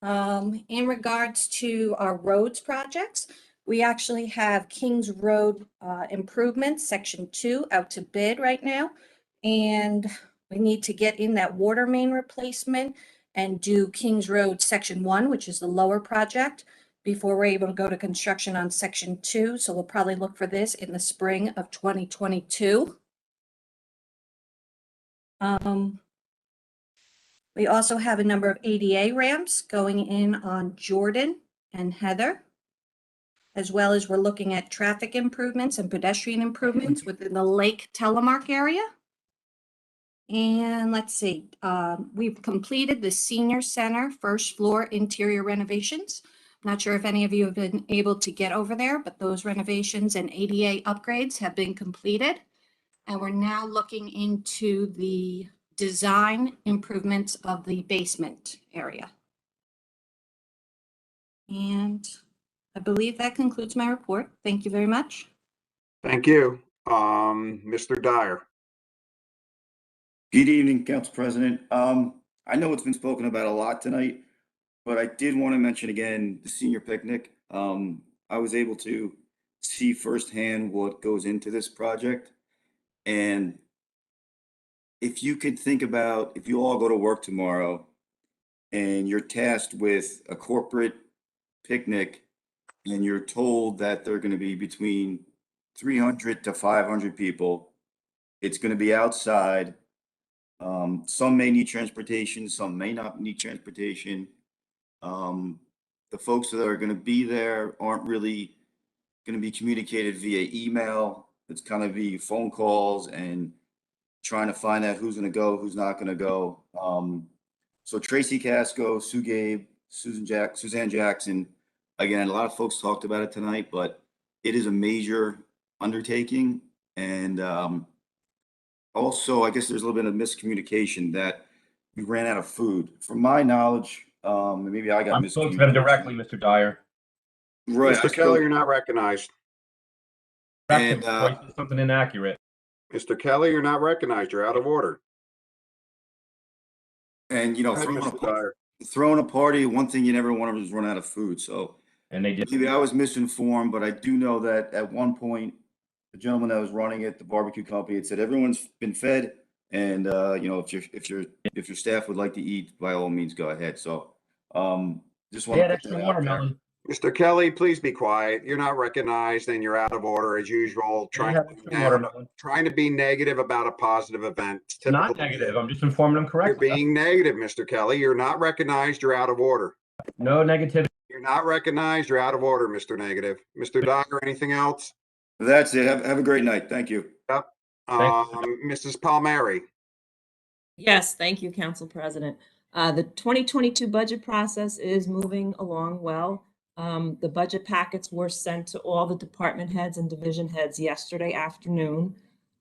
In regards to our roads projects, we actually have Kings Road improvements, section 2, out to bid right now. And we need to get in that water main replacement and do Kings Road section 1, which is the lower project, before we're able to go to construction on section 2. So we'll probably look for this in the spring of 2022. We also have a number of ADA ramps going in on Jordan and Heather, as well as we're looking at traffic improvements and pedestrian improvements within the Lake Telemark area. And let's see, we've completed the senior center first floor interior renovations. Not sure if any of you have been able to get over there, but those renovations and ADA upgrades have been completed. And we're now looking into the design improvements of the basement area. And I believe that concludes my report. Thank you very much. Thank you. Mr. Dyer. Good evening, Council President. I know it's been spoken about a lot tonight, but I did want to mention again the senior picnic. I was able to see firsthand what goes into this project. And if you could think about, if you all go to work tomorrow and you're tasked with a corporate picnic and you're told that they're going to be between 300 to 500 people, it's going to be outside. Some may need transportation, some may not need transportation. The folks that are going to be there aren't really going to be communicated via email. It's kind of be phone calls and trying to find out who's going to go, who's not going to go. So Tracy Casco, Sue Gabe, Suzanne Jackson, again, a lot of folks talked about it tonight, but it is a major undertaking. And also, I guess there's a little bit of miscommunication that we ran out of food. From my knowledge, maybe I got I'm spoke to them directly, Mr. Dyer. Right. Mr. Kelly, you're not recognized. And something inaccurate. Mr. Kelly, you're not recognized. You're out of order. And, you know, Go ahead, Mr. Dyer. throwing a party, one thing you never want to do is run out of food. So and they did. Maybe I was misinformed, but I do know that at one point, the gentleman that was running it, the barbecue company, had said everyone's been fed, and you know, if your staff would like to eat, by all means, go ahead. So Just want to Add put extra that out there. watermelon. Mr. Kelly, please be quiet. You're not recognized and you're out of order as usual, They trying have to be extra watermelon. trying to be negative about a positive event. It's typical. Not negative. I'm just informing them You're correctly. being negative, Mr. Kelly. You're not recognized. You're out of order. No negativity. You're not recognized. You're out of order, Mr. Negative. Mr. Dyer, anything else? That's it. Have a great night. Thank you. Yep. Thank Mrs. Palmieri. Yes, thank you, Council President. The 2022 budget process is moving along well. The budget packets were sent to all the department heads and division heads yesterday afternoon.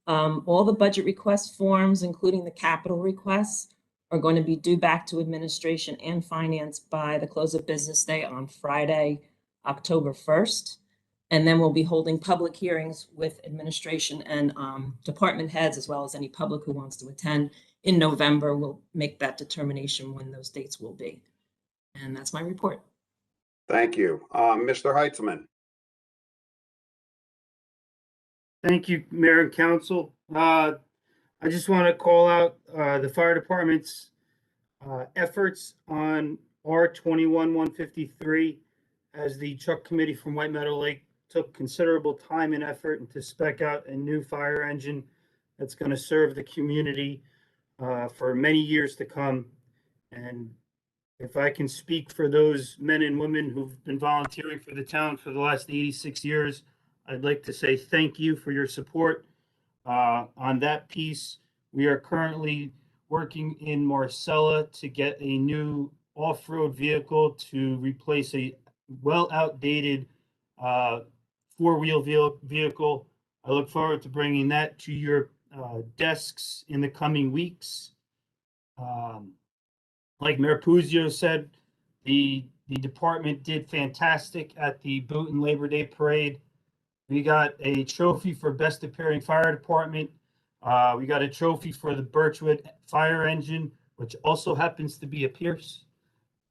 All the budget request forms, including the capital requests, are going to be due back to administration and finance by the close of business day on Friday, October 1st. And then we'll be holding public hearings with administration and department heads, as well as any public who wants to attend. In November, we'll make that determination when those dates will be. And that's my report. Thank you. Mr. Heitzman. Thank you, Mayor and Council. I just want to call out the fire department's efforts on R21-153 as the truck committee from White Meadow Lake took considerable time and effort to spec out a new fire engine that's going to serve the community for many years to come. And if I can speak for those men and women who've been volunteering for the town for the last 86 years, I'd like to say thank you for your support on that piece. We are currently working in Marcella to get a new off-road vehicle to replace a well outdated four-wheel vehicle. I look forward to bringing that to your desks in the coming weeks. Like Mayor Puzio said, the department did fantastic at the Boot and Labor Day Parade. We got a trophy for Best Appearing Fire Department. We got a trophy for the Birchwood Fire Engine, which also happens to be a Pierce.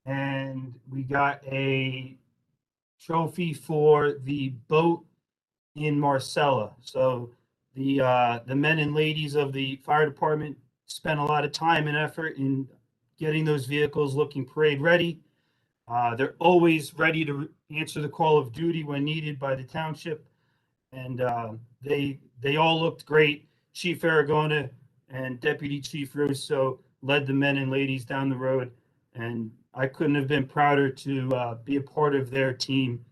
And we got a trophy for the boat in Marcella. So the men and ladies of the fire department spent a lot of time and effort in getting those vehicles looking parade ready. They're always ready to answer the call of duty when needed by the township. And they all looked great. Chief Aragona and Deputy Chief Russo led the men and ladies down the road. And I couldn't have been prouder to be a part of their team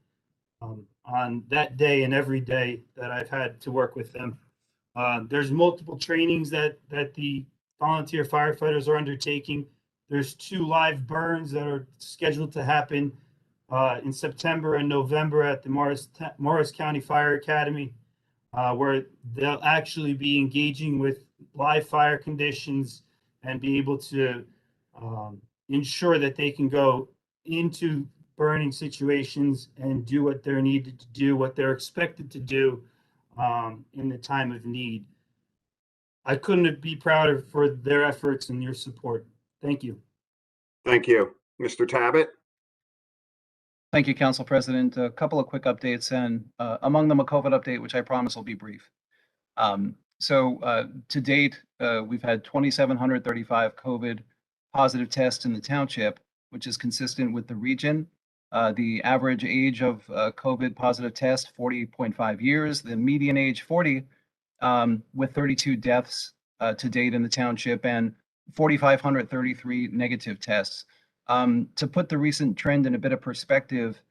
on that day and every day that I've had to work with them. There's multiple trainings that the volunteer firefighters are undertaking. There's 2 live burns that are scheduled to happen in September and November at the Morris County Fire Academy, where they'll actually be engaging with live fire conditions and be able to ensure that they can go into burning situations and do what they're needed to do, what they're expected to do in the time of need. I couldn't be prouder for their efforts and your support. Thank you. Thank you. Mr. Tabbitt. Thank you, Council President. A couple of quick updates, and among them a COVID update, which I promise will be brief. To date, we've had 2,735 COVID positive tests in the township, which is consistent with the region. The average age of COVID positive test, 40.5 years. The median age, 40, with 32 deaths to date in the township and 4,533 negative tests. To put the recent trend in a bit of perspective,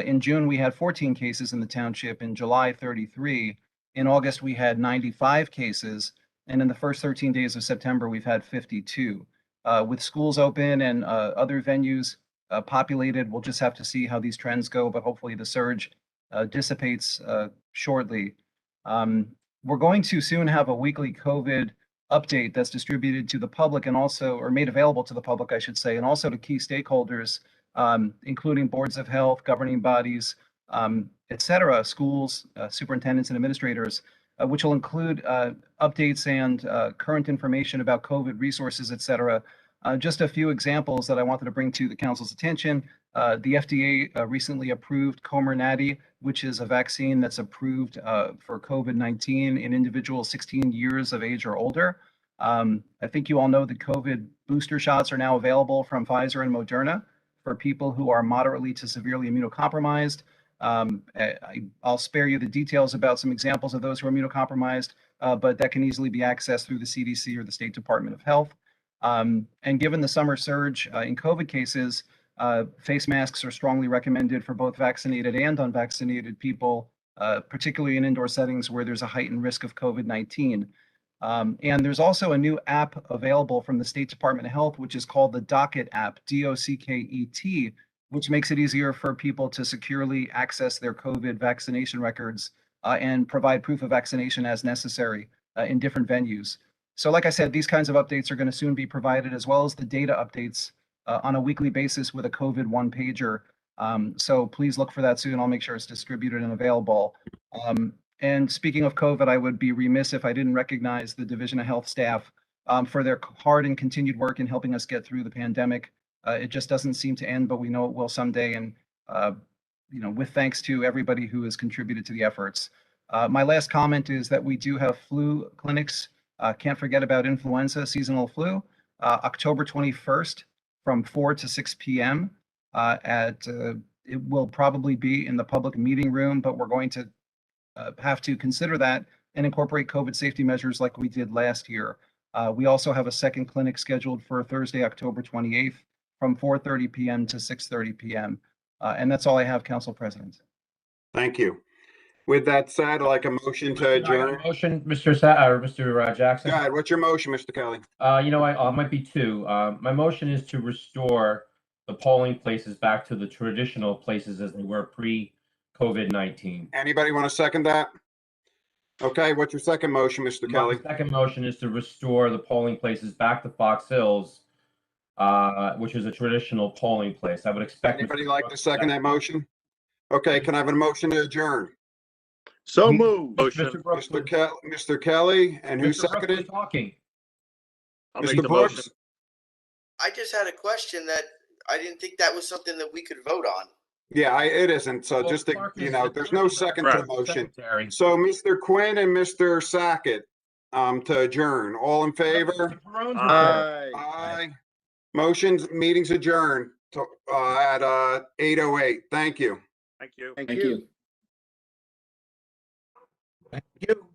in June, we had 14 cases in the township. In July, 33. In August, we had 95 cases. And in the first 13 days of September, we've had 52. With schools open and other venues populated, we'll just have to see how these trends go, but hopefully the surge dissipates shortly. We're going to soon have a weekly COVID update that's distributed to the public and also, or made available to the public, I should say, and also to key stakeholders, including boards of health, governing bodies, et cetera, schools, superintendents and administrators, which will include updates and current information about COVID resources, et cetera. Just a few examples that I wanted to bring to the council's attention. The FDA recently approved Comirnaty, which is a vaccine that's approved for COVID-19 in individuals 16 years of age or older. I think you all know the COVID booster shots are now available from Pfizer and Moderna for people who are moderately to severely immunocompromised. I'll spare you the details about some examples of those who are immunocompromised, but that can easily be accessed through the CDC or the State Department of Health. And given the summer surge in COVID cases, face masks are strongly recommended for both vaccinated and unvaccinated people, particularly in indoor settings where there's a heightened risk of COVID-19. And there's also a new app available from the State Department of Health, which is called the Docket app, DOCKET, which makes it easier for people to securely access their COVID vaccination records and provide proof of vaccination as necessary in different venues. So like I said, these kinds of updates are going to soon be provided, as well as the data updates on a weekly basis with a COVID one-pager. So please look for that soon. I'll make sure it's distributed and available. And speaking of COVID, I would be remiss if I didn't recognize the Division of Health staff for their hard and continued work in helping us get through the pandemic. It just doesn't seem to end, but we know it will someday. And with thanks to everybody who has contributed to the efforts. My last comment is that we do have flu clinics. Can't forget about influenza, seasonal flu, October 21st from 4 to 6 p.m. It will probably be in the public meeting room, but we're going to have to consider that and incorporate COVID safety measures like we did last year. We also have a second clinic scheduled for Thursday, October 28th from 4:30 p.m. to 6:30 p.m. And that's all I have, Council President. Thank you. With that said, I'd like a motion to adjourn. Motion, Mr. Jackson. Go ahead. What's your motion, Mr. Kelly? I might be two. My motion is to restore the polling places back to the traditional places as they were pre-COVID-19. Anybody want to second that? Okay, what's your second motion, Mr. Kelly? My second motion is to restore the polling places back to Fox Hills, which is a traditional polling place. I would expect. Anybody like to second that motion? Okay, can I have a motion to adjourn? So moved. Mr. Kelly, and who seconded? Talking. Mr. Brooks? I just had a question that I didn't think that was something that we could vote on. Yeah, it isn't. So just to, there's no second to the motion. So Mr. Quinn and Mr. Sackett to adjourn. All in favor? Aye. Aye. Motions, meetings adjourned at 8:08. Thank you. Thank you. Thank you. Thank you.